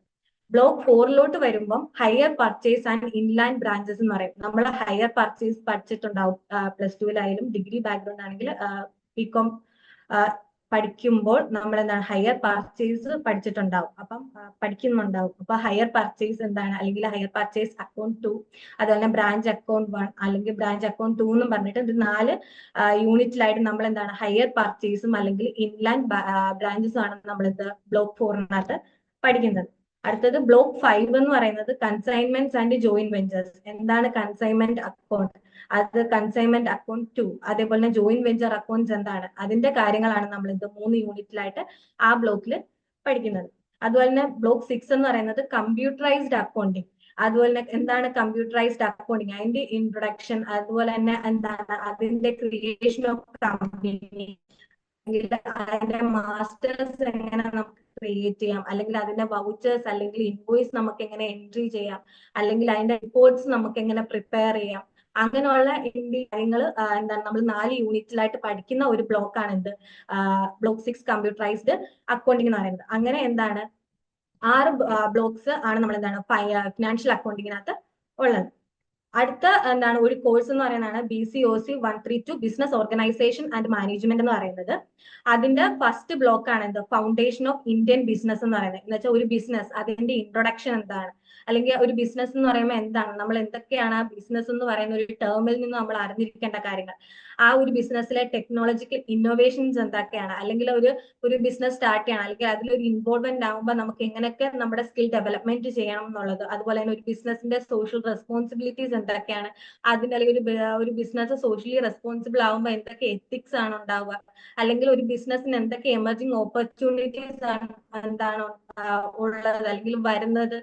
ബ്ലോക്ക് 4 വരുമ്പം higher purchase and inland branches എന്ന് പറയും. നമ്മൾ ഹയർ പർച്ചേസ് പഠിച്ചിട്ടുണ്ടാവും +2 ഡിഗ്രി ബാക്ക്ഗ്രൗണ്ട് ആണെങ്കിൽ ബികോം പഠിക്കുമ്പോൾ നമ്മൾ എന്താണ് ഹയർ പർച്ചേസ് പഠിച്ചിട്ടുണ്ടാവും, അപ്പം പഠിക്കുന്നുണ്ടാവും. അപ്പൊ ഹയർ പർച്ചേസ് എന്താണ്, അല്ലെങ്കിൽ ഹയർ പർച്ചേസ് അക്കൗണ്ട് 2, അതുപോലെ തന്നെ ബ്രാഞ്ച് അക്കൗണ്ട് 1 അല്ലെങ്കിൽ ബ്രാഞ്ച് അക്കൗണ്ട് 2 എന്നും പറഞ്ഞിട്ട് ഇത് 4 യൂണിറ്റിലായിട്ട് നമ്മൾ എന്താണ് ഹയർ പർച്ചേസും അല്ലെങ്കിൽ ഇൻലാൻഡ് ബ്രാഞ്ചസും ആണ് നമ്മൾ ബ്ലോക്ക് 4 പഠിക്കുന്നത്. അടുത്തത് ബ്ലോക്ക് 5 എന്ന് പറയുന്നത് കൺസൈൻമെന്റ്സ് ആൻഡ് ജോയിന്റ് വെഞ്ചേഴ്സ്. എന്താണ് കൺസൈൻമെന്റ് അക്കൗണ്ട്, അത് കൺസൈൻമെന്റ് അക്കൗണ്ട് 2, അതേപോലെ തന്നെ ജോയിന്റ് വെഞ്ചർ അക്കൗണ്ട്സ് എന്താണ്, അതിന്റെ കാര്യങ്ങളാണ് നമ്മൾ 3 യൂണിറ്റിലായിട്ട് ആ ബ്ലോക്കിൽ പഠിക്കുന്നത്. അതുപോലെ തന്നെ ബ്ലോക്ക് 6 എന്ന് പറയുന്നത് കമ്പ്യൂട്ടറൈസ്ഡ് അക്കൗണ്ടിങ്. അതുപോലെ തന്നെ എന്താണ് കമ്പ്യൂട്ടറൈസ്ഡ് അക്കൗണ്ടിങ്, അതിന്റെ ഇൻട്രൊഡക്ഷൻ, അതുപോലെ തന്നെ എന്താണ് അതിന്റെ ക്രിയേഷൻ ഓഫ് കമ്പനി, അതിന്റെ മാസ്റ്റേഴ്സ് എങ്ങനെ നമുക്ക് ക്രിയേറ്റ് ചെയ്യാം, അല്ലെങ്കിൽ അതിന്റെ വൗച്ചേഴ്സ് അല്ലെങ്കിൽ ഇൻവോയ്സ് നമുക്ക് എങ്ങനെ എൻട്രി ചെയ്യാം, അല്ലെങ്കിൽ അതിന്റെ റിപ്പോർട്ട്സ് നമുക്ക് എങ്ങനെ പ്രിപ്പയർ ചെയ്യാം, അങ്ങനെയുള്ള കാര്യങ്ങൾ എന്താണ് നമ്മൾ 4 യൂണിറ്റിലായിട്ട് പഠിക്കുന്ന ഒരു ബ്ലോക്കാണ് എന്ത് ബ്ലോക്ക് 6 കമ്പ്യൂട്ടറൈസ്ഡ് അക്കൗണ്ടിങ് എന്ന് പറയുന്നത്. അങ്ങനെ എന്താണ് 6 ബ്ലോക്സ് ആണ് നമ്മൾ എന്താണ് ഫിനാൻഷ്യൽ അക്കൗണ്ടിങ്ങിനകത്ത് ഉള്ളത്. അടുത്ത എന്താണ് ഒരു കോഴ്സ് എന്ന് പറയുന്നതാണ് BCOC 132 business organisation and management എന്ന് പറയുന്നത്. അതിന്റെ ഫസ്റ്റ് ബ്ലോക്ക് ആണ് എന്ത് ഫൗണ്ടേഷൻ ഓഫ് ഇന്ത്യൻ ബിസിനസ് എന്ന് പറയുന്നത്. എന്ന് വെച്ചാൽ ഒരു ബിസിനസ് അതിന്റെ ഇൻട്രൊഡക്ഷൻ എന്താണ്, അല്ലെങ്കിൽ ഒരു ബിസിനസ് എന്ന് പറയുമ്പോൾ എന്താണ്, നമ്മൾ എന്തൊക്കെയാണ് ആ ബിസിനസ് എന്ന് പറയുന്ന ഒരു ടേമിൽ നിന്ന് നമ്മൾ അറിഞ്ഞിരിക്കേണ്ട കാര്യങ്ങൾ, ആ ഒരു ബിസിനസ്സിലെ ടെക്നോളജിക്കൽ ഇന്നോവേഷൻസ് എന്തൊക്കെയാണ്, അല്ലെങ്കിൽ ഒരു ബിസിനസ് സ്റ്റാർട്ട് ചെയ്യണം അല്ലെങ്കിൽ അതിലൊരു ഇൻവോൾവ്മെന്റ് ആകുമ്പോൾ നമുക്ക് എങ്ങനെയൊക്കെ നമ്മുടെ സ്കിൽ ഡെവലപ്മെന്റ് ചെയ്യണം എന്നുള്ളത്, അതുപോലെ തന്നെ ഒരു ബിസിനസിന്റെ സോഷ്യൽ റെസ്പോൺസിബിലിറ്റീസ് എന്തൊക്കെയാണ്, അതിന്റെ അല്ലെങ്കിൽ ഒരു ബിസിനസ് സോഷ്യലി റെസ്പോൺസിബിൾ ആകുമ്പോൾ എന്തൊക്കെ എത്തിക്സ് ആണ് ഉണ്ടാവുക, അല്ലെങ്കിൽ ഒരു ബിസിനസ്സിന് എന്തൊക്കെ എമർജിങ് ഓപ്പർച്യൂണിറ്റീസ് ആണ് എന്താണ് ഉള്ളത്, അല്ലെങ്കിൽ വരുന്നത്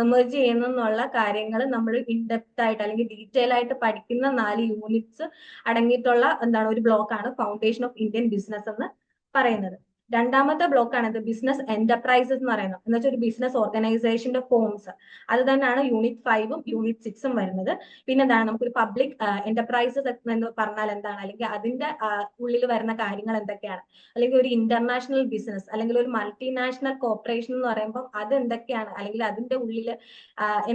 എമർജ് ചെയ്യുന്നുള്ള കാര്യങ്ങൾ നമ്മൾ ഇൻഡെപ്ത് ആയിട്ട് അല്ലെങ്കിൽ ഡീറ്റെയിൽ ആയിട്ട് പഠിക്കുന്ന 4 യൂണിറ്റ്സ് അടങ്ങിയിട്ടുള്ള എന്താണ് ഒരു ബ്ലോക്കാണ് ഫൗണ്ടേഷൻ ഓഫ് ഇന്ത്യൻ ബിസിനസ് എന്ന് പറയുന്നത്. രണ്ടാമത്തെ ബ്ലോക്കാണ് ഇത് ബിസിനസ് എന്റർപ്രൈസസ് എന്ന് പറയുന്നത്. എന്ന് വെച്ചാൽ ഒരു ബിസിനസ് ഓർഗനൈസേഷന്റെ ഫോംസ്, അത് തന്നെയാണ് യൂണിറ്റ് 5ഉം യൂണിറ്റ് 6ഉം വരുന്നത്. പിന്നെ എന്താണ് നമുക്കൊരു പബ്ലിക് എന്റർപ്രൈസസ് എന്ന് പറഞ്ഞാൽ എന്താണ്, അല്ലെങ്കിൽ അതിന്റെ ഉള്ളിൽ വരുന്ന കാര്യങ്ങൾ എന്തൊക്കെയാണ്, അല്ലെങ്കിൽ ഒരു ഇന്റർനാഷണൽ ബിസിനസ് അല്ലെങ്കിൽ ഒരു മൾട്ടിനാഷണൽ കോർപ്പറേഷൻ എന്ന് പറയുമ്പോൾ അത് എന്തൊക്കെയാണ്, അല്ലെങ്കിൽ അതിന്റെ ഉള്ളിൽ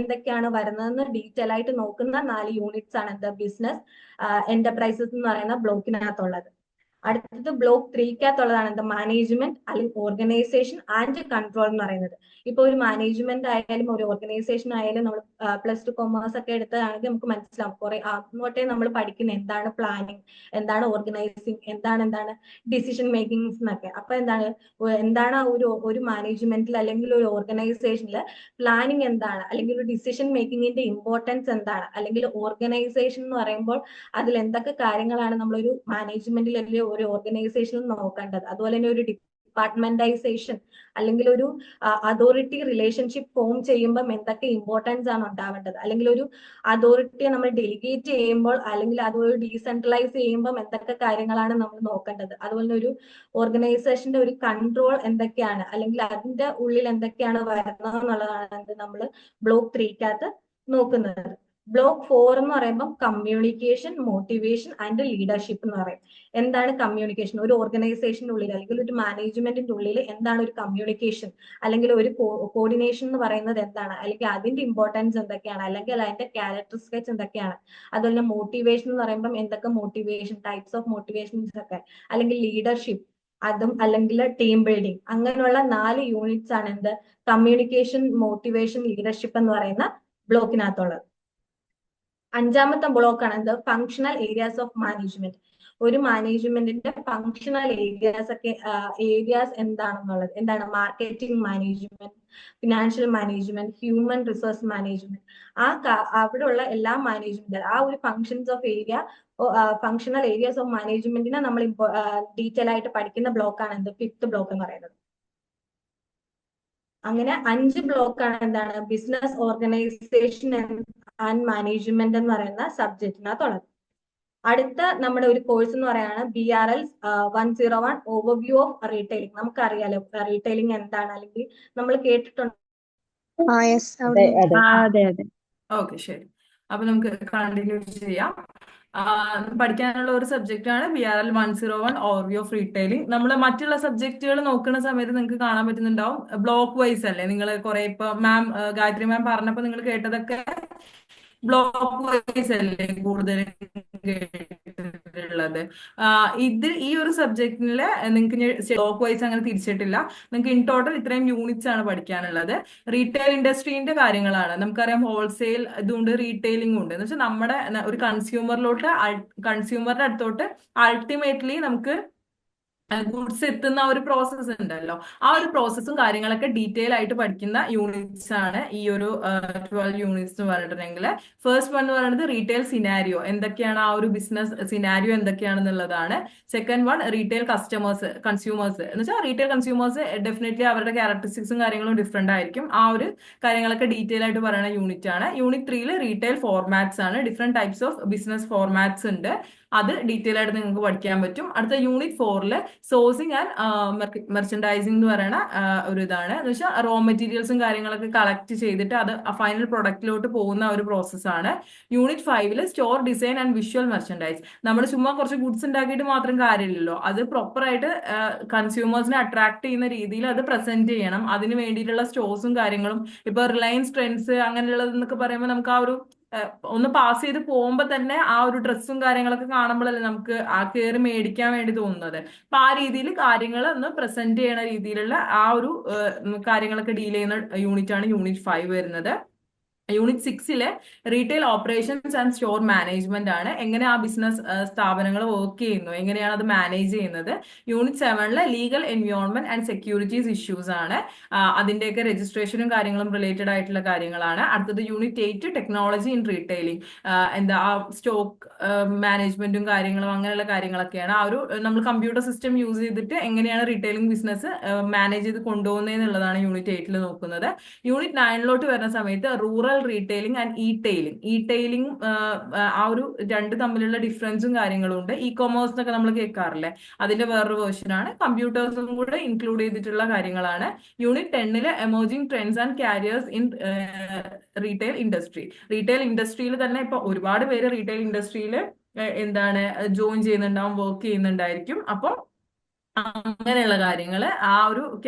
എന്തൊക്കെയാണ് വരുന്നതെന്ന് ഡീറ്റെയിൽ ആയിട്ട് നോക്കുന്ന 4 യൂണിറ്റ്സ് ആണ് എന്ത് ബിസിനസ് എന്റർപ്രൈസസ് എന്ന് പറയുന്ന ബ്ലോക്കിനകത്തുള്ളത്. അടുത്തത് ബ്ലോക്ക് 3-ക്കകത്തുള്ളതാണ് എന്ത് മാനേജ്മെന്റ് അല്ലെങ്കിൽ ഓർഗനൈസേഷൻ ആൻഡ് കൺട്രോൾ എന്ന് പറയുന്നത്. ഇപ്പൊ ഒരു മാനേജ്മെന്റ് ആയാലും ഒരു ഓർഗനൈസേഷൻ ആയാലും നമ്മൾ +2 കൊമേഴ്സ് ഒക്കെ എടുത്തതാണെങ്കിൽ നമുക്ക് മനസ്സിലാവും കുറെ അങ്ങോട്ടേ നമ്മൾ പഠിക്കുന്ന എന്താണ് പ്ലാനിങ്, എന്താണ് ഓർഗനൈസിങ്, എന്താണ് ഡിസിഷൻ മേക്കിംഗ് എന്നൊക്കെ. അപ്പൊ എന്താണ് ഒരു മാനേജ്മെന്റിൽ അല്ലെങ്കിൽ ഒരു ഓർഗനൈസേഷനിൽ പ്ലാനിങ് എന്താണ്, അല്ലെങ്കിൽ ഒരു ഡിസിഷൻ മേക്കിങ്ങിന്റെ ഇമ്പോർട്ടൻസ് എന്താണ്, അല്ലെങ്കിൽ ഓർഗനൈസേഷൻ എന്ന് പറയുമ്പോൾ അതിൽ എന്തൊക്കെ കാര്യങ്ങളാണ് നമ്മളൊരു മാനേജ്മെന്റിൽ അല്ലെങ്കിൽ ഒരു ഓർഗനൈസേഷനിൽ നോക്കേണ്ടത്. അതുപോലെ തന്നെ ഒരു ഡിപ്പാർട്ട്മെന്റൈസേഷൻ അല്ലെങ്കിൽ ഒരു അതോറിറ്റി റിലേഷൻഷിപ്പ് ഫോം ചെയ്യുമ്പോൾ എന്തൊക്കെ ഇമ്പോർട്ടൻസ് ആണ് ഉണ്ടാവേണ്ടത്, അല്ലെങ്കിൽ ഒരു അതോറിറ്റിയെ നമ്മൾ ഡെലിഗേറ്റ് ചെയ്യുമ്പോൾ അല്ലെങ്കിൽ അതുപോലെ ഡീസെൻട്രലൈസ് ചെയ്യുമ്പോൾ എന്തൊക്കെ കാര്യങ്ങളാണ് നമ്മൾ നോക്കേണ്ടത്. അതുപോലെ ഒരു ഓർഗനൈസേഷന്റെ ഒരു കൺട്രോൾ എന്തൊക്കെയാണ്, അല്ലെങ്കിൽ അതിന്റെ ഉള്ളിൽ എന്തൊക്കെയാണ് വരുന്നത് എന്നുള്ളതാണ് നമ്മൾ ബ്ലോക്ക് 3-ക്കകത്ത് നോക്കുന്നത്. ബ്ലോക്ക് 4 എന്ന് പറയുമ്പോൾ കമ്മ്യൂണിക്കേഷൻ, മോട്ടിവേഷൻ ആൻഡ് ലീഡർഷിപ്പ് എന്ന് പറയും. എന്താണ് കമ്മ്യൂണിക്കേഷൻ? ഒരു ഓർഗനൈസേഷന്റെ ഉള്ളിൽ അല്ലെങ്കിൽ ഒരു മാനേജ്മെന്റിന്റെ ഉള്ളിൽ എന്താണ് ഒരു കമ്മ്യൂണിക്കേഷൻ, അല്ലെങ്കിൽ ഒരു കോർഡിനേഷൻ എന്ന് പറയുന്നത് എന്താണ്, അല്ലെങ്കിൽ അതിന്റെ ഇമ്പോർട്ടൻസ് എന്തൊക്കെയാണ്, അല്ലെങ്കിൽ അതിന്റെ ക്യാരക്ടറിസ്റ്റിക്സ് എന്തൊക്കെയാണ്. അതുപോലെ മോട്ടിവേഷൻ എന്ന് പറയുമ്പോൾ എന്തൊക്കെ മോട്ടിവേഷൻ ടൈപ്സ് ഓഫ് മോട്ടിവേഷൻസ് ഒക്കെ, അല്ലെങ്കിൽ ലീഡർഷിപ്പ് അതും, അല്ലെങ്കിൽ ടീം ബിൽഡിംഗ്, അങ്ങനെയുള്ള 4 യൂണിറ്റ്സ് ആണ് എന്ത് കമ്മ്യൂണിക്കേഷൻ, മോട്ടിവേഷൻ, ലീഡർഷിപ്പ് എന്ന് പറയുന്ന ബ്ലോക്കിനകത്തുള്ളത്. 5-ാമത്തെ ബ്ലോക്കാണ് എന്ത് ഫങ്ഷണൽ ഏരിയാസ് ഓഫ് മാനേജ്മെന്റ്. ഒരു മാനേജ്മെന്റിന്റെ ഫങ്ഷണൽ ഏരിയാസ് എന്താണെന്നുള്ളത്. എന്താണ് marketing management, financial management, human resource management. അവിടെയുള്ള എല്ലാ മാനേജ്മെന്റ് ആ ഒരു ഫങ്ഷണൽ ഏരിയാസ് ഓഫ് മാനേജ്മെന്റിനെ നമ്മൾ ഡീറ്റെയിൽ ആയിട്ട് പഠിക്കുന്ന ബ്ലോക്കാണ് എന്ത് 5th ബ്ലോക്ക് എന്ന് പറയുന്നത്. അങ്ങനെ 5 ബ്ലോക്കാണ് എന്താണ് ബിസിനസ് ഓർഗനൈസേഷൻ ആൻഡ് മാനേജ്മെന്റ് എന്ന് പറയുന്ന സബ്ജക്റ്റിനകത്തുള്ളത്. അടുത്ത നമ്മുടെ ഒരു കോഴ്സ് എന്ന് പറയുന്നത് BRL 101 ഓവർവ്യൂ ഓഫ് റീറ്റെയിലിംഗ്. നമുക്കറിയാലോ റീറ്റെയിലിംഗ് എന്താണ്, അല്ലെങ്കിൽ നമ്മൾ കേട്ടിട്ടുണ്ട്. ഓക്കെ, ശരി. അപ്പൊ നമുക്ക് കണ്ടിന്യൂ ചെയ്യാം. പഠിക്കാനുള്ള ഒരു സബ്ജക്റ്റ് ആണ് BRL 101 ഓവർവ്യൂ ഓഫ് റീറ്റെയിലിംഗ്. നമ്മൾ മറ്റുള്ള സബ്ജക്റ്റുകൾ നോക്കുന്ന സമയത്ത് നിങ്ങൾക്ക് കാണാൻ പറ്റുന്നുണ്ടാവും ബ്ലോക്ക് വൈസ് അല്ലേ. നിങ്ങൾ കുറെ ഇപ്പൊ ഗായത്രി മാം പറഞ്ഞപ്പോ നിങ്ങൾ കേട്ടതൊക്കെ ബ്ലോക്ക് വൈസ് അല്ലേ കൂടുതൽ കേട്ടിട്ടുള്ളത്. ഈ ഒരു സബ്ജക്റ്റില് നിങ്ങൾക്ക് ബ്ലോക്ക് വൈസ് അങ്ങനെ തിരിച്ചിട്ടില്ല. നിങ്ങൾക്ക് ഇൻ ടോട്ടൽ ഇത്രയും യൂണിറ്റ്സ് ആണ് പഠിക്കാനുള്ളത്. റീറ്റെയിൽ ഇൻഡസ്ട്രീന്റെ കാര്യങ്ങളാണ്. നമുക്കറിയാം ഹോൾസെയിൽ ഇതുണ്ട്, റീറ്റെയിലിംഗ് ഉണ്ട്. എന്ന് വെച്ചാൽ നമ്മുടെ ഒരു കൺസ്യൂമറിന്റെ അടുത്തോട്ട് അൾട്ടിമേറ്റ്ലി നമുക്ക് ഗുഡ്സ് എത്തുന്ന ഒരു പ്രോസസ്സ് ഉണ്ടല്ലോ, ആ ഒരു പ്രോസസ്സും കാര്യങ്ങളൊക്കെ ഡീറ്റെയിൽ ആയിട്ട് പഠിക്കുന്ന യൂണിറ്റ്സ് ആണ് ഈ ഒരു 12 യൂണിറ്റ്സ് എന്ന് പറഞ്ഞിട്ടുണ്ടെങ്കിൽ. ഫസ്റ്റ് വൺ എന്ന് പറയുന്നത് റീറ്റെയിൽ സിനാരിയോ, എന്തൊക്കെയാണ് ആ ഒരു ബിസിനസ് സിനാരിയോ എന്തൊക്കെയാണെന്നുള്ളതാണ്. സെക്കൻഡ് വൺ റീറ്റെയിൽ കൺസ്യൂമേഴ്സ് എന്ന് വെച്ചാൽ റീറ്റെയിൽ കൺസ്യൂമേഴ്സ് ഡെഫിനറ്റ്ലി അവരുടെ ക്യാരക്ടറിസ്റ്റിക്സും കാര്യങ്ങളും ഡിഫറെന്റ് ആയിരിക്കും. ആ ഒരു കാര്യങ്ങളൊക്കെ ഡീറ്റെയിൽ ആയിട്ട് പറയുന്ന യൂണിറ്റ് ആണ്. യൂണിറ്റ് 3 റീറ്റെയിൽ ഫോർമാറ്റ്സ് ആണ്. Different types of business formats ഉണ്ട്, അത് ഡീറ്റെയിൽ ആയിട്ട് നിങ്ങൾക്ക് പഠിക്കാൻ പറ്റും. അടുത്ത യൂണിറ്റ് 4 സോഴ്സിങ് ആൻഡ് മെർച്ചൻഡൈസിംഗ് എന്ന് പറയുന്ന ഒരു ഇതാണ്. എന്ന് വെച്ചാൽ റോ മെറ്റീരിയൽസും കാര്യങ്ങളൊക്കെ കളക്ട് ചെയ്തിട്ട് അത് ഫൈനൽ പ്രൊഡക്റ്റിലോട്ട് പോകുന്ന ഒരു പ്രോസസ്സാണ്. Unit 5 store design and visual merchandise. നമ്മൾ ചുമ്മാ കുറച്ച് ഗുഡ്സ് ഉണ്ടാക്കിയിട്ട് മാത്രം കാര്യമില്ലല്ലോ, അത് പ്രോപ്പറായിട്ട് കൺസ്യൂമേഴ്സിനെ അട്രാക്ട് ചെയ്യുന്ന രീതിയിൽ അത് പ്രസന്റ് ചെയ്യണം. അതിന് വേണ്ടിയിട്ടുള്ള സ്റ്റോഴ്സും കാര്യങ്ങളും, ഇപ്പൊ റിലയൻസ് ട്രെൻഡ്സ് അങ്ങനെയുള്ളതെന്നൊക്കെ പറയുമ്പോൾ നമുക്ക് ആ ഒരു ഒന്ന് പാസ് ചെയ്ത് പോകുമ്പോൾ തന്നെ ആ ഒരു ഡ്രസ്സും കാര്യങ്ങളൊക്കെ കാണുമ്പോഴല്ലേ നമുക്ക് ആ കയറി മേടിക്കാൻ വേണ്ടി തോന്നുന്നത്. അപ്പൊ ആ രീതിയിൽ കാര്യങ്ങൾ ഒന്ന് പ്രസന്റ് ചെയ്യണ രീതിയിലുള്ള ആ ഒരു കാര്യങ്ങളൊക്കെ ഡീൽ ചെയ്യുന്ന യൂണിറ്റ് ആണ് യൂണിറ്റ് 5 വരുന്നത്. Unit 6 retail operations and store management ആണ്. എങ്ങനെ ആ ബിസിനസ് സ്ഥാപനങ്ങൾ വർക്ക് ചെയ്യുന്നു, എങ്ങനെയാണ് അത് മാനേജ് ചെയ്യുന്നത്. Unit 7 legal environment and securities issues ആണ്. അതിന്റെയൊക്കെ രജിസ്ട്രേഷനും കാര്യങ്ങളും റിലേറ്റഡ് ആയിട്ടുള്ള കാര്യങ്ങളാണ്. അടുത്തത് യൂണിറ്റ് 8 ടെക്നോളജി ഇൻ റീറ്റെയിലിംഗ്, എന്താ സ്റ്റോക്ക് മാനേജ്മെന്റും കാര്യങ്ങളും അങ്ങനെയുള്ള കാര്യങ്ങളൊക്കെയാണ്. ആ ഒരു നമ്മൾ കമ്പ്യൂട്ടർ സിസ്റ്റം യൂസ് ചെയ്തിട്ട് എങ്ങനെയാണ് റീറ്റെയിലിംഗ് ബിസിനസ് മാനേജ് ചെയ്ത് കൊണ്ടുപോകുന്നതെന്നുള്ളതാണ് യൂണിറ്റ് 8 നോക്കുന്നത്. യൂണിറ്റ് 9 വരുന്ന സമയത്ത് റൂറൽ റീറ്റെയിലിംഗ് ആൻഡ് ഇ-ടെയിലിംഗ് ആ ഒരു രണ്ട് തമ്മിലുള്ള ഡിഫറൻസും കാര്യങ്ങളും ഉണ്ട്. കൊമേഴ്സ് എന്നൊക്കെ നമ്മൾ കേൾക്കാറില്ലേ, അതിന്റെ വേറൊരു വേർഷനാണ്. കമ്പ്യൂട്ടേഴ്സും കൂടെ ഇൻക്ലൂഡ് ചെയ്തിട്ടുള്ള കാര്യങ്ങളാണ്. Unit 10 emerging trends and careers in retail ഇൻഡസ്ട്രിയിൽ തന്നെ ഇപ്പൊ ഒരുപാട് പേര് റീറ്റെയിൽ ഇൻഡസ്ട്രിയിൽ എന്താണ് ജോയിൻ ചെയ്യുന്നുണ്ടാവും, വർക്ക് ചെയ്യുന്നുണ്ടായിരിക്കും. അപ്പോൾ അങ്ങനെയുള്ള കാര്യങ്ങൾ, ആ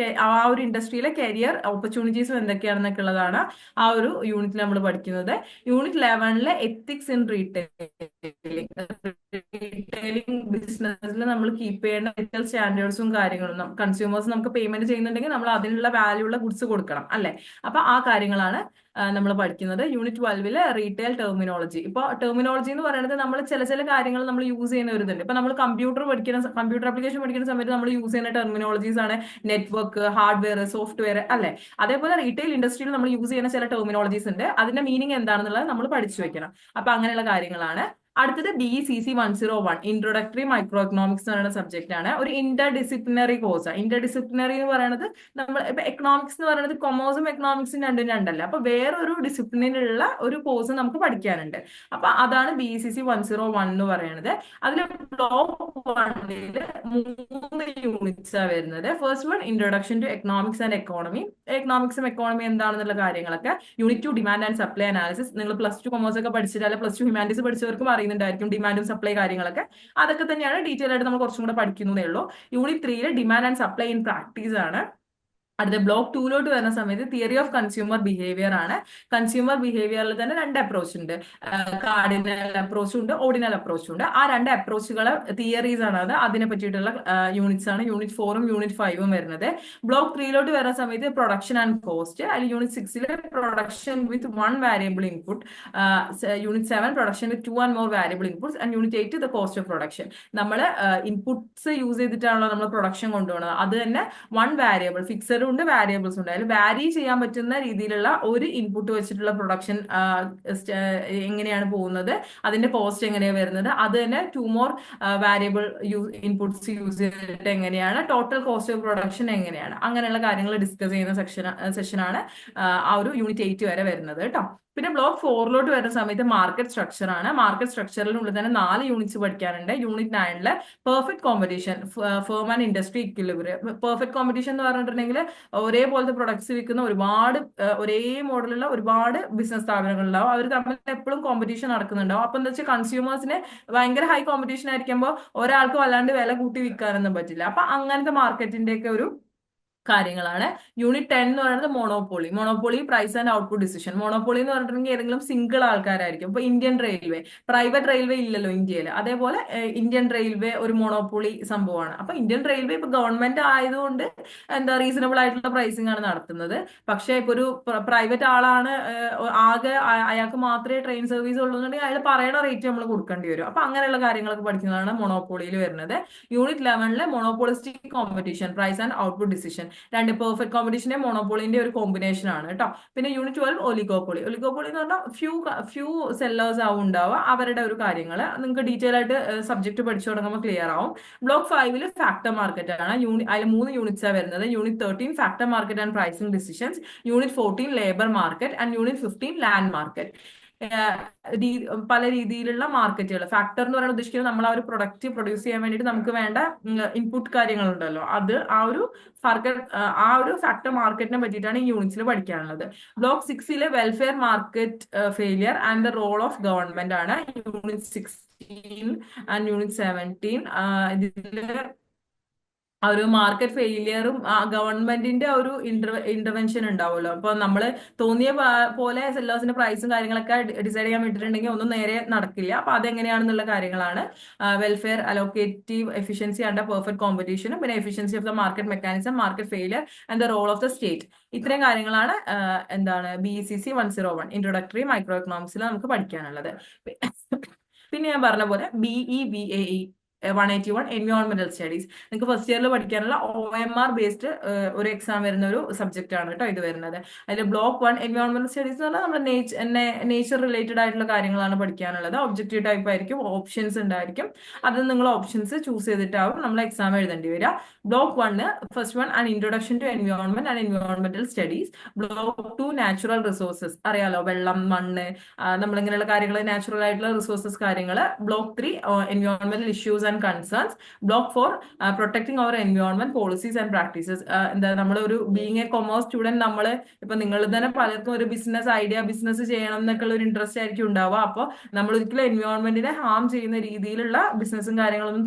ഒരു ഇൻഡസ്ട്രിയിലെ കരിയർ ഓപ്പർച്യൂണിറ്റീസും എന്തൊക്കെയാണെന്നൊക്കെ ഉള്ളതാണ് ആ ഒരു യൂണിറ്റിൽ നമ്മൾ പഠിക്കുന്നത്. യൂണിറ്റ് 11 എത്തിക്സ് ഇൻ റീറ്റെയിലിംഗ് ബിസിനസ്സിൽ നമ്മൾ കീപ്പ് ചെയ്യേണ്ട എത്തിക്കൽ സ്റ്റാൻഡേർഡ്സും കാര്യങ്ങളും. കൺസ്യൂമേഴ്സ് നമുക്ക് പേയ്മെന്റ് ചെയ്യുന്നുണ്ടെങ്കിൽ നമ്മൾ അതിനുള്ള വാല്യൂ ഉള്ള ഗുഡ്സ് കൊടുക്കണം അല്ലെ. അപ്പൊ ആ കാര്യങ്ങളാണ് നമ്മൾ പഠിക്കുന്നത്. Unit 12 retail terminology. ഇപ്പൊ ടെർമിനോളജി എന്ന് പറയുന്നത് നമ്മൾ ചില കാര്യങ്ങൾ നമ്മൾ യൂസ് ചെയ്യുന്ന ഒരു ഇതുണ്ട്. ഇപ്പൊ നമ്മൾ കമ്പ്യൂട്ടർ ആപ്ലിക്കേഷൻ പഠിക്കുന്ന സമയത്ത് നമ്മൾ യൂസ് ചെയ്യുന്ന ടെർമിനോളജീസ് ആണ് നെറ്റ്വർക്ക്, ഹാർഡ്വെയർ, സോഫ്റ്റ്വെയർ അല്ലെ. അതേപോലെ റീറ്റെയിൽ ഇൻഡസ്ട്രിയിൽ നമ്മൾ യൂസ് ചെയ്യുന്ന ചില ടെർമിനോളജീസ് ഉണ്ട്. അതിന്റെ മീനിങ് എന്താണെന്നുള്ളത് നമ്മൾ പഠിച്ചു വെക്കണം. അപ്പൊ അങ്ങനെയുള്ള കാര്യങ്ങളാണ്. അടുത്തത് BECC 101 ഇൻട്രൊഡക്ടറി മൈക്രോ എക്കണോമിക്സ് എന്ന് പറയുന്ന സബ്ജക്റ്റ് ആണ്. ഒരു Inter disciplinary course. Inter disciplinary എന്ന് പറയുന്നത് നമ്മൾ ഇപ്പൊ എക്കണോമിക്സ് എന്ന് പറയുന്നത് കൊമേഴ്സും എക്കണോമിക്സും രണ്ടും രണ്ടല്ല. അപ്പൊ വേറൊരു ഡിസിപ്ലിനിലുള്ള ഒരു കോഴ്സ് നമുക്ക് പഠിക്കാനുണ്ട്. അപ്പൊ അതാണ് BECC 101 എന്ന് പറയുന്നത്. അതിൽ ബ്ലോക്ക് 1 3 യൂണിറ്റ്സ് ആ വരുന്നത്. First one introduction to economics and economy. എക്കണോമിക്സും എക്കോണമി എന്താണെന്നുള്ള കാര്യങ്ങളൊക്കെ. Unit 2 demand and supply analysis. നിങ്ങൾ +2 കൊമേഴ്സ് ഒക്കെ പഠിച്ചിട്ട് അല്ലെ +2 ഹ്യൂമാനിറ്റീസ് പഠിച്ചവർക്കും അറിയുന്നുണ്ടായിരിക്കും ഡിമാൻഡും സപ്ലൈ കാര്യങ്ങളൊക്കെ. അതൊക്കെ തന്നെയാണ് ഡീറ്റെയിൽ ആയിട്ട് നമ്മൾ കുറച്ചും കൂടെ പഠിക്കുന്നതേ ഉള്ളൂ. Unit 3 demand and supply in practice ആണ്. അടുത്ത ബ്ലോക്ക് 2 വരുന്ന സമയത്ത് തിയറി ഓഫ് കൺസ്യൂമർ ബിഹേവിയർ ആണ്. കൺസ്യൂമർ ബിഹേവിയറിൽ തന്നെ 2 അപ്രോച്ച് ഉണ്ട്. കാർഡിനൽ അപ്രോച്ചും ഉണ്ട്, ഓർഡിനൽ അപ്രോച്ചും ഉണ്ട്. ആ 2 അപ്രോച്ചുകൾ തിയറീസ് ആണ്. അതിനെ പറ്റിയിട്ടുള്ള യൂണിറ്റ്സ് ആണ് യൂണിറ്റ് 4ഉം യൂണിറ്റ് 5ഉം വരുന്നത്. ബ്ലോക്ക് 3 വരുന്ന സമയത്ത് പ്രൊഡക്ഷൻ ആൻഡ് കോസ്റ്റ്. അതിൽ unit 6 production with 1 variable input. Unit 7 production with 2 and more variable inputs. And unit 8 the cost of production. നമ്മൾ ഇൻപുട്സ് യൂസ് ചെയ്തിട്ടാണല്ലോ നമ്മൾ പ്രൊഡക്ഷൻ കൊണ്ടുപോകുന്നത്. അത് തന്നെ 1 വാരിയബിൾ, ഫിക്സഡ് ഉണ്ട്, വാരിയബിൾസ് ഉണ്ട്. അതിൽ വാരി ചെയ്യാൻ പറ്റുന്ന രീതിയിലുള്ള ഒരു ഇൻപുട്ട് വെച്ചിട്ടുള്ള പ്രൊഡക്ഷൻ എങ്ങനെയാണ് പോകുന്നത്, അതിന്റെ കോസ്റ്റ് എങ്ങനെയാണ് വരുന്നത്, അത് തന്നെ 2 മോർ വാരിയബിൾ ഇൻപുട്സ് യൂസ് ചെയ്തിട്ട് എങ്ങനെയാണ് ടോട്ടൽ കോസ്റ്റ് ഓഫ് പ്രൊഡക്ഷൻ എങ്ങനെയാണ്, അങ്ങനെയുള്ള കാര്യങ്ങൾ ഡിസ്കസ് ചെയ്യുന്ന സെഷനാണ് ആ ഒരു യൂണിറ്റ് 8 വരെ വരുന്നത് കേട്ടോ. പിന്നെ ബ്ലോക്ക് 4 വരുന്ന സമയത്ത് മാർക്കറ്റ് സ്ട്രക്ചർ ആണ്. മാർക്കറ്റ് സ്ട്രക്ചറിനുള്ളിൽ തന്നെ 4 യൂണിറ്റ്സ് പഠിക്കാനുണ്ട്. Unit 9 perfect competition, firm and industry equilibrium. Perfect competition എന്ന് പറഞ്ഞിട്ടുണ്ടെങ്കിൽ ഒരേപോലത്തെ പ്രൊഡക്ട്സ് വിൽക്കുന്ന ഒരുപാട് ഒരേ മോഡലുള്ള ഒരുപാട് ബിസിനസ് സ്ഥാപനങ്ങൾ ഉണ്ടാവും. അവർ തമ്മിൽ എപ്പോഴും കോമ്പറ്റീഷൻ നടക്കുന്നുണ്ടാവും. അപ്പൊ എന്താ വെച്ചാൽ കൺസ്യൂമേഴ്സിന് ഭയങ്കര ഹൈ കോമ്പറ്റീഷൻ ആയിരിക്കുമ്പോൾ ഒരാൾക്ക് വല്ലാണ്ട് വില കൂട്ടി വിൽക്കാനൊന്നും പറ്റില്ല. അപ്പൊ അങ്ങനത്തെ മാർക്കറ്റിന്റെ ഒക്കെ ഒരു കാര്യങ്ങളാണ്. യൂണിറ്റ് 10 എന്ന് പറയുന്നത് monopoly price and output decision. Monopoly എന്ന് പറഞ്ഞിട്ടുണ്ടെങ്കിൽ ഏതെങ്കിലും സിംഗിൾ ആൾക്കാരായിരിക്കും. ഇപ്പൊ ഇന്ത്യൻ റെയിൽവേ, പ്രൈവറ്റ് റെയിൽവേ ഇല്ലല്ലോ ഇന്ത്യയിൽ. അതേപോലെ ഇന്ത്യൻ റെയിൽവേ ഒരു മോണോപോളി സംഭവമാണ്. അപ്പൊ ഇന്ത്യൻ റെയിൽവേ ഇപ്പൊ ഗവൺമെന്റ് ആയതുകൊണ്ട് എന്താ റീസണബിൾ ആയിട്ടുള്ള പ്രൈസിംഗ് ആണ് നടത്തുന്നത്. പക്ഷെ ഇപ്പൊ ഒരു പ്രൈവറ്റ് ആളാണ്, ആകെ അയാൾക്ക് മാത്രമേ ട്രെയിൻ സർവീസ് ഉള്ളൂ എന്നുണ്ടെങ്കിൽ അയാൾ പറയുന്ന റേറ്റ് നമ്മൾ കൊടുക്കേണ്ടി വരും. അപ്പൊ അങ്ങനെയുള്ള കാര്യങ്ങളൊക്കെ പഠിക്കുന്നതാണ് മോണോപോളിയിൽ വരുന്നത്. Unit 11 monopolistic competition, price and output decision. 2 perfect കോമ്പറ്റീഷന്റെ മോണോപോളിന്റെ ഒരു കോമ്പിനേഷൻ ആണ് കേട്ടോ. പിന്നെ യൂണിറ്റ് 12 ഒലിഗോപോളി എന്ന് പറഞ്ഞാൽ ഫ്യൂ സെല്ലേഴ്സ് ആവും ഉണ്ടാവുക, അവരുടെ ഒരു കാര്യങ്ങൾ നിങ്ങൾക്ക് ഡീറ്റെയിൽ ആയിട്ട് സബ്ജക്ട് പഠിച്ചു തുടങ്ങുമ്പോൾ ക്ലിയർ ആവും. ബ്ലോക്ക് 5 ഫാക്ടർ മാർക്കറ്റ് ആണ്. അതിൽ 3 യൂണിറ്റ്സ് വരുന്നത്. Unit 13 factor market and pricing decisions. Unit 14 labour market. And unit 15 land market. പല രീതിയിലുള്ള മാർക്കറ്റുകൾ. ഫാക്ടർ എന്ന് പറയുന്നത് ഉദ്ദേശിക്കുന്നത് നമ്മൾ ആ ഒരു പ്രൊഡക്റ്റ് പ്രൊഡ്യൂസ് ചെയ്യാൻ വേണ്ടിയിട്ട് നമുക്ക് വേണ്ട ഇൻപുട്ട് കാര്യങ്ങളുണ്ടല്ലോ, അത് ആ ഒരു ഫാക്ടർ മാർക്കറ്റിനെ പറ്റിയിട്ടാണ് ഈ യൂണിറ്റ്സിൽ പഠിക്കാനുള്ളത്. Block 6 welfare market failure and the role of government ആണ്. യൂണിറ്റ് 16 ആൻഡ് യൂണിറ്റ് 17 ഇതില് ആ ഒരു മാർക്കറ്റ് ഫെയിലിയറും ഗവൺമെന്റിന്റെ ഒരു ഇന്റർവെൻഷൻ ഉണ്ടാവുമല്ലോ. അപ്പൊ നമ്മൾ തോന്നിയ പോലെ സെല്ലേഴ്സിന്റെ പ്രൈസും കാര്യങ്ങളൊക്കെ ഡിസൈഡ് ചെയ്യാൻ വിട്ടിട്ടുണ്ടെങ്കിൽ ഒന്നും നേരെ നടക്കില്ല. അപ്പൊ അതെങ്ങനെയാണെന്നുള്ള കാര്യങ്ങളാണ്. Welfare, allocative efficiency and perfect കോമ്പറ്റീഷനും പിന്നെ efficiency of the market mechanism, market failure and the role of the state. ഇത്രയും കാര്യങ്ങളാണ് എന്താണ് BECC 101 ഇൻട്രൊഡക്ടറി മൈക്രോ എക്കണോമിക്സിൽ നമുക്ക് പഠിക്കാനുള്ളത്. പിന്നെ ഞാൻ പറഞ്ഞ പോലെ BEVAE 181 എൻവയോൺമെന്റൽ സ്റ്റഡീസ്. നിങ്ങൾക്ക് ഫസ്റ്റ് ഇയറിൽ പഠിക്കാനുള്ള OMR ബേസ്ഡ് ഒരു എക്സാം വരുന്ന ഒരു സബ്ജക്റ്റ് ആണ് കേട്ടോ ഇത് വരുന്നത്. അതിൽ ബ്ലോക്ക് 1 എൻവയോൺമെന്റൽ സ്റ്റഡീസ് എന്ന് പറഞ്ഞാൽ നമ്മുടെ നേച്ചർ റിലേറ്റഡ് ആയിട്ടുള്ള കാര്യങ്ങളാണ് പഠിക്കാനുള്ളത്. ഒബ്ജക്റ്റീവ് ടൈപ്പ് ആയിരിക്കും, ഓപ്ഷൻസ് ഉണ്ടായിരിക്കും. അത് നിങ്ങൾ ഓപ്ഷൻസ് ചൂസ് ചെയ്തിട്ടാവും നമ്മൾ എക്സാം എഴുതേണ്ടി വരിക. Block 1 first one and introduction to environment and എൻവയോൺമെന്റൽ സ്റ്റഡീസ്. Block 2 natural resources. അറിയാലോ, വെള്ളം, മണ്ണ്, നമ്മളിങ്ങനെയുള്ള കാര്യങ്ങൾ, നാച്ചുറൽ ആയിട്ടുള്ള റിസോഴ്സസ് കാര്യങ്ങൾ. ബ്ലോക്ക് 3 എൻവയോൺമെന്റൽ issues and concerns. Block 4 protecting our environment policies and practices. എന്താ നമ്മൾ ഒരു ബീങ് എ കൊമേഴ്സ് സ്റ്റുഡന്റ്, നമ്മൾ ഇപ്പൊ നിങ്ങൾ തന്നെ പലർക്കും ഒരു ബിസിനസ് ഐഡിയ, ബിസിനസ് ചെയ്യണം എന്നൊക്കെ ഉള്ള ഒരു ഇൻട്രസ്റ്റ് ആയിരിക്കും ഉണ്ടാവുക. അപ്പോൾ നമ്മൾ ഒരിക്കലും എൻവയോൺമെന്റിനെ ഹാം ചെയ്യുന്ന രീതിയിലുള്ള ബിസിനസ്സും കാര്യങ്ങളൊന്നും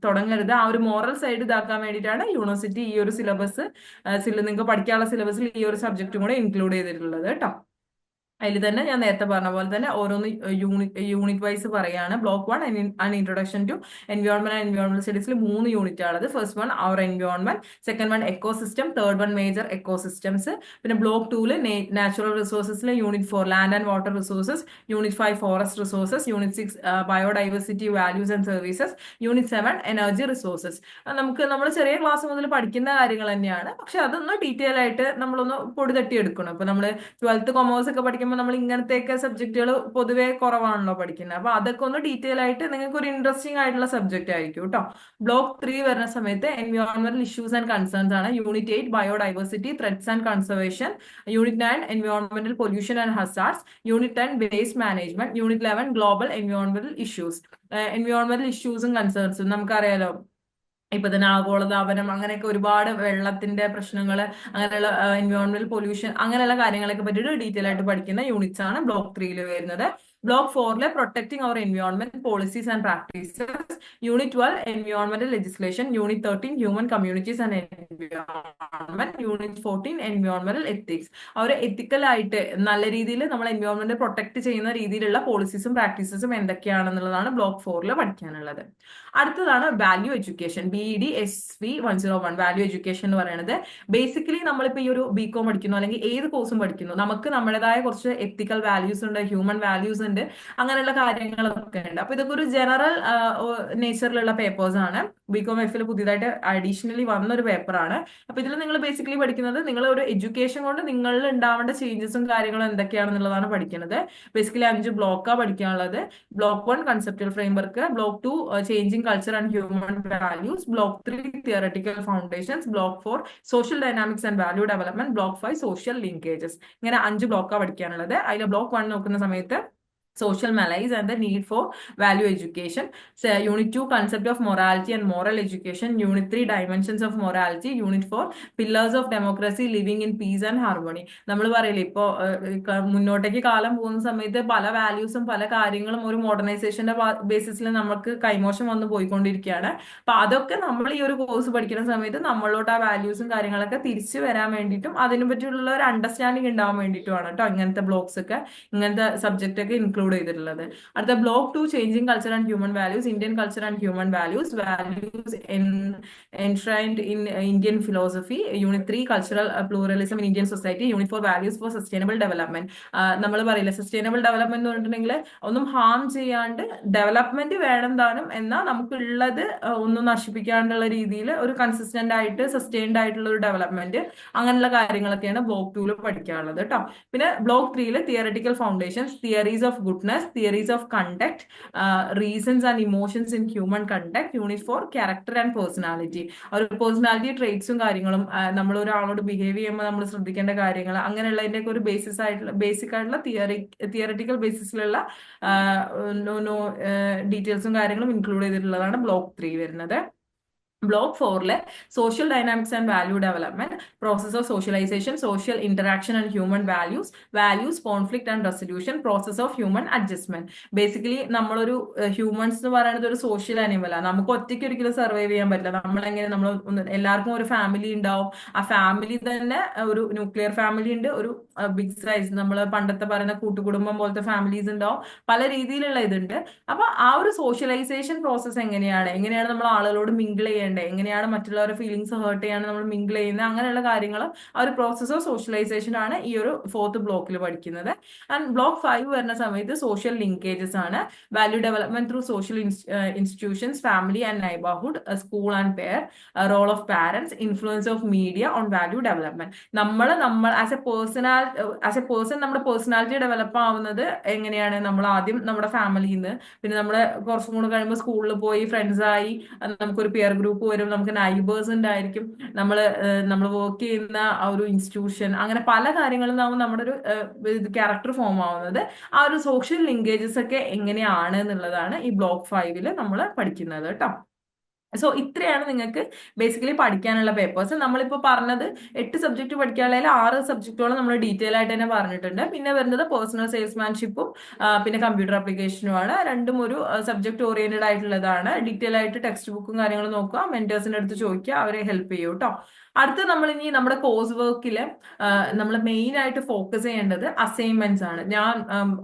തുടങ്ങരുത്. ആ ഒരു മോറൽ സൈഡ് ഇതാക്കാൻ വേണ്ടിയിട്ടാണ് യൂണിവേഴ്സിറ്റി ഈ ഒരു സിലബസ്, നിങ്ങൾക്ക് പഠിക്കാനുള്ള സിലബസിൽ ഈ ഒരു സബ്ജക്റ്റും കൂടെ ഇൻക്ലൂഡ് ചെയ്തിട്ടുള്ളത് കേട്ടോ. അതിൽ തന്നെ ഞാൻ നേരത്തെ പറഞ്ഞ പോലെ തന്നെ ഓരോന്ന് യൂണിറ്റ് വൈസ് പറയാണ്. Block 1 an introduction to environment and environment സ്റ്റഡീസിൽ 3 യൂണിറ്റ് ആണത്. First one our environment, second one ecosystem, third one major ecosystems. പിന്നെ ബ്ലോക്ക് 2 നാച്ചുറൽ റിസോഴ്സസിൽ unit 4 land and water resources, unit 5 forest resources, unit 6 biodiversity values and services, unit 7 energy resources. നമ്മൾ ചെറിയ class മുതൽ പഠിക്കുന്ന കാര്യങ്ങൾ തന്നെയാണ്, പക്ഷെ അതൊന്ന് ഡീറ്റെയിൽ ആയിട്ട് നമ്മളൊന്ന് പൊടി തട്ടിയെടുക്കണം. ഇപ്പൊ നമ്മൾ 12th കൊമേഴ്സ് ഒക്കെ പഠിക്കുമ്പോൾ നമ്മൾ ഇങ്ങനത്തെയൊക്കെ സബ്ജക്റ്റുകൾ പൊതുവേ കുറവാണല്ലോ പഠിക്കുന്നത്. അപ്പൊ അതൊക്കെ ഒന്ന് ഡീറ്റെയിൽ ആയിട്ട് നിങ്ങൾക്ക് ഒരു ഇൻട്രസ്റ്റിംഗ് ആയിട്ടുള്ള സബ്ജക്റ്റ് ആയിരിക്കും കേട്ടോ. ബ്ലോക്ക് 3 വരുന്ന സമയത്ത് എൻവയോൺമെന്റൽ ഇഷ്യൂസ് ആൻഡ് കൺസേൺസ് ആണ്. Unit 8 biodiversity threats and conservation, unit 9 എൻവയോൺമെന്റൽ pollution and hazards, unit 10 waste management, unit 11 global എൻവയോൺമെന്റൽ ഇഷ്യൂസ്. എൻവയോൺമെന്റൽ ഇഷ്യൂസും കൺസേൺസും നമുക്കറിയാലോ, ഇപ്പൊ തന്നെ ആഗോളതാപനം, അങ്ങനെയൊക്കെ ഒരുപാട് വെള്ളത്തിന്റെ പ്രശ്നങ്ങൾ, അങ്ങനെയുള്ള എൻവയോൺമെന്റൽ പൊല്യൂഷൻ, അങ്ങനെയുള്ള കാര്യങ്ങളൊക്കെ പറ്റിയിട്ട് ഡീറ്റെയിൽ ആയിട്ട് പഠിക്കുന്ന യൂണിറ്റ്സ് ആണ് ബ്ലോക്ക് 3 വരുന്നത്. Block 4 protecting our environment policies and practices, unit 12 എൻവയോൺമെന്റൽ legislation, unit 13 human communities and environment, unit 14 എൻവയോൺമെന്റൽ എത്തിക്സ്. അവർ എത്തിക്കലായിട്ട് നല്ല രീതിയിൽ നമ്മൾ എൻവയോൺമെന്റ് പ്രൊട്ടക്ട് ചെയ്യുന്ന രീതിയിലുള്ള പോളിസീസും പ്രാക്ടീസസും എന്തൊക്കെയാണെന്നുള്ളതാണ് ബ്ലോക്ക് 4 പഠിക്കാനുള്ളത്. അടുത്തതാണ് value education, BEdSV 101. Value education എന്ന് പറയുന്നത് ബേസിക്കലി നമ്മളിപ്പോ ഈ ഒരു ബികോം പഠിക്കുന്നു അല്ലെങ്കിൽ ഏത് കോഴ്സും പഠിക്കുന്നു, നമുക്ക് നമ്മുടേതായ കുറച്ച് എത്തിക്കൽ വാല്യൂസ് ഉണ്ട്, ഹ്യൂമൻ വാല്യൂസ് ഉണ്ട്, അങ്ങനെയുള്ള കാര്യങ്ങളൊക്കെ ഉണ്ട്. അപ്പൊ ഇതൊക്കെ ഒരു ജനറൽ നേച്ചറിലുള്ള പേപ്പേഴ്സ് ആണ്. ബികോം എഫിൽ പുതിയതായിട്ട് അഡീഷണലി വന്നൊരു പേപ്പറാണ്. അപ്പൊ ഇതിൽ നിങ്ങൾ ബേസിക്കലി പഠിക്കുന്നത് നിങ്ങൾ ഒരു എഡ്യൂക്കേഷൻ കൊണ്ട് നിങ്ങളിൽ ഉണ്ടാവേണ്ട ചേഞ്ചസും കാര്യങ്ങളും എന്തൊക്കെയാണെന്നുള്ളതാണ് പഠിക്കുന്നത്. ബേസിക്കലി 5 ബ്ലോക്കാണ് പഠിക്കാനുള്ളത്. Block 1 conceptual framework, block 2 changing culture and human values, block 3 theoretical foundations, block 4 social dynamics and value development, block 5 social linkages. ഇങ്ങനെ 5 ബ്ലോക്കാണ് പഠിക്കാനുള്ളത്. അതിൽ ബ്ലോക്ക് 1 നോക്കുന്ന സമയത്ത് social malaise and the need for value education. So, unit 2 concept of morality and moral education, unit 3 dimensions of morality, unit 4 pillars of democracy, living in peace and harmony. നമ്മൾ പറയില്ലേ ഇപ്പോ മുന്നോട്ടേക്ക് കാലം പോകുന്ന സമയത്ത് പല വാല്യൂസും പല കാര്യങ്ങളും ഒരു മോഡേണൈസേഷന്റെ ബേസിസിൽ നമുക്ക് കൈമോശം വന്നു പോയിക്കൊണ്ടിരിക്കുകയാണ്. അപ്പൊ അതൊക്കെ നമ്മൾ ഈ ഒരു കോഴ്സ് പഠിക്കുന്ന സമയത്ത് നമ്മളോട്ട് ആ വാല്യൂസും കാര്യങ്ങളൊക്കെ തിരിച്ചു വരാൻ വേണ്ടിയിട്ടും അതിനെ പറ്റിയുള്ള ഒരു അണ്ടർസ്റ്റാൻഡിങ് ഉണ്ടാവാൻ വേണ്ടിയിട്ടുമാണ് കേട്ടോ ഇങ്ങനത്തെ ബ്ലോക്സ് ഒക്കെ, ഇങ്ങനത്തെ സബ്ജക്റ്റ് ഒക്കെ ഇൻക്ലൂഡ് ചെയ്തിട്ടുള്ളത്. അടുത്ത block 2 changing culture and human values, Indian culture and human values, values enshrined in Indian philosophy, unit 3 cultural pluralism in Indian society, unit 4 values for sustainable development. നമ്മൾ പറയില്ല സസ്റ്റൈനബിൾ ഡെവലപ്മെന്റ് എന്ന് പറഞ്ഞിട്ടുണ്ടെങ്കിൽ ഒന്നും Ham ചെയ്യാണ്ട് development വേണം താനും, എന്നാൽ നമുക്കുള്ളത് ഒന്നും നശിപ്പിക്കാണ്ടുള്ള രീതിയിൽ ഒരു കൺസിസ്റ്റന്റ് ആയിട്ട് സസ്റ്റൈൻഡ് ആയിട്ടുള്ള ഒരു ഡെവലപ്മെന്റ്, അങ്ങനെയുള്ള കാര്യങ്ങളൊക്കെയാണ് ബ്ലോക്ക് 2 പഠിക്കാനുള്ളത് കേട്ടോ. പിന്നെ block 3 theoretical foundations, theories of goodness, theories of conduct, reasons and emotions in human conduct, unit 4 character and personality. ഒരു പേഴ്സണാലിറ്റി ട്രേറ്റ്സും കാര്യങ്ങളും, നമ്മൾ ഒരാളോട് ബിഹേവ് ചെയ്യുമ്പോൾ നമ്മൾ ശ്രദ്ധിക്കേണ്ട കാര്യങ്ങൾ, അങ്ങനെയുള്ളതിന്റെ ഒക്കെ ഒരു ബേസിക് ആയിട്ടുള്ള തിയററ്റിക്കൽ ബേസിസിലുള്ള ഡീറ്റെയിൽസും കാര്യങ്ങളും ഇൻക്ലൂഡ് ചെയ്തിട്ടുള്ളതാണ് ബ്ലോക്ക് 3 വരുന്നത്. Block 4 social dynamics and value development, process of socialisation, social interaction and human values, conflict and resolution, process of human adjustment. Basically നമ്മളൊരു ഹ്യൂമൻസ് എന്ന് പറയുന്നത് ഒരു സോഷ്യൽ അനിമലാണ്. നമുക്ക് ഒറ്റയ്ക്ക് ഒരിക്കലും സർവൈവ് ചെയ്യാൻ പറ്റില്ല. നമ്മളെങ്ങനെ എല്ലാവർക്കും ഒരു ഫാമിലി ഉണ്ടാവും. ആ ഫാമിലി തന്നെ ഒരു ന്യൂക്ലിയർ ഫാമിലി ഉണ്ട്, ഒരു ബിഗ് സൈസ് നമ്മൾ പണ്ടത്തെ പറയുന്ന കൂട്ടുകുടുംബം പോലത്തെ ഫാമിലീസ് ഉണ്ടാവും, പല രീതിയിലുള്ള ഇതുണ്ട്. അപ്പൊ ആ ഒരു സോഷ്യലൈസേഷൻ പ്രോസസ്സ് എങ്ങനെയാണ് നമ്മൾ ആളുകളോട് മിങ്കിൾ ചെയ്യേണ്ടത്, എങ്ങനെയാണ് മറ്റുള്ളവരുടെ ഫീലിങ്സ് ഹേർട്ട് ചെയ്യാണ്ട് നമ്മൾ മിങ്കിൾ ചെയ്യുന്നത്, അങ്ങനെയുള്ള കാര്യങ്ങൾ ആ ഒരു പ്രോസസ് ഓഫ് സോഷ്യലൈസേഷൻ ആണ് ഈ ഒരു 4th ബ്ലോക്കിൽ പഠിക്കുന്നത്. ആൻഡ് ബ്ലോക്ക് 5 വരുന്ന സമയത്ത് സോഷ്യൽ ലിങ്കേജസ് ആണ്. Value development through social institutions, family and neighbourhood, school and peer, role of parents, influence of media on value development. നമ്മൾ ആസ് എ പേഴ്സൺ നമ്മുടെ പേഴ്സണാലിറ്റി ഡെവലപ്പ് ആവുന്നത് എങ്ങനെയാണ്, നമ്മൾ ആദ്യം നമ്മുടെ ഫാമിലിയിൽ നിന്ന്, പിന്നെ നമ്മൾ കുറച്ചും കൂടെ കഴിയുമ്പോൾ സ്കൂളിൽ പോയി ഫ്രണ്ട്സായി, നമുക്കൊരു പിയർ ഗ്രൂപ്പ് ഗ്രൂപ്പ് വരും, നമുക്ക് നൈബേഴ്സ് ഉണ്ടായിരിക്കും, നമ്മൾ വർക്ക് ചെയ്യുന്ന ആ ഒരു ഇൻസ്റ്റിറ്റ്യൂഷൻ, അങ്ങനെ പല കാര്യങ്ങളും നമ്മുടെ ഒരു ക്യാരക്ടർ ഫോം ആവുന്നത് ആ ഒരു സോഷ്യൽ ലിങ്കേജസ് ഒക്കെ എങ്ങനെയാണ് എന്നുള്ളതാണ് ഈ ബ്ലോക്ക് 5 നമ്മൾ പഠിക്കുന്നത് കേട്ടോ. സോ ഇത്രയാണ് നിങ്ങൾക്ക് ബേസിക്കലി പഠിക്കാനുള്ള പേപ്പേഴ്സ്. നമ്മളിപ്പോൾ പറഞ്ഞത് 8 സബ്ജക്ട് പഠിക്കാനുള്ള 6 സബ്ജക്റ്റോളം നമ്മൾ ഡീറ്റെയിൽ ആയിട്ട് തന്നെ പറഞ്ഞിട്ടുണ്ട്. പിന്നെ വരുന്നത് പേഴ്സണൽ സെയിൽസ്മാൻഷിപ്പും പിന്നെ കമ്പ്യൂട്ടർ ആപ്ലിക്കേഷനുമാണ്. രണ്ടും ഒരു സബ്ജക്ട് ഓറിയന്റഡ് ആയിട്ടുള്ളതാണ്. ഡീറ്റെയിൽ ആയിട്ട് ടെക്സ്റ്റ് ബുക്കും കാര്യങ്ങളും നോക്കുക, മെന്റേഴ്സിന്റെ അടുത്ത് ചോദിക്കുക, അവരെ ഹെൽപ്പ് ചെയ്യൂ കേട്ടോ. അടുത്ത നമ്മൾ ഇനി നമ്മുടെ കോഴ്സ് വർക്കിൽ നമ്മൾ മെയിൻ ആയിട്ട് ഫോക്കസ് ചെയ്യേണ്ടത് അസൈൻമെന്റ്സ് ആണ്. ഞാൻ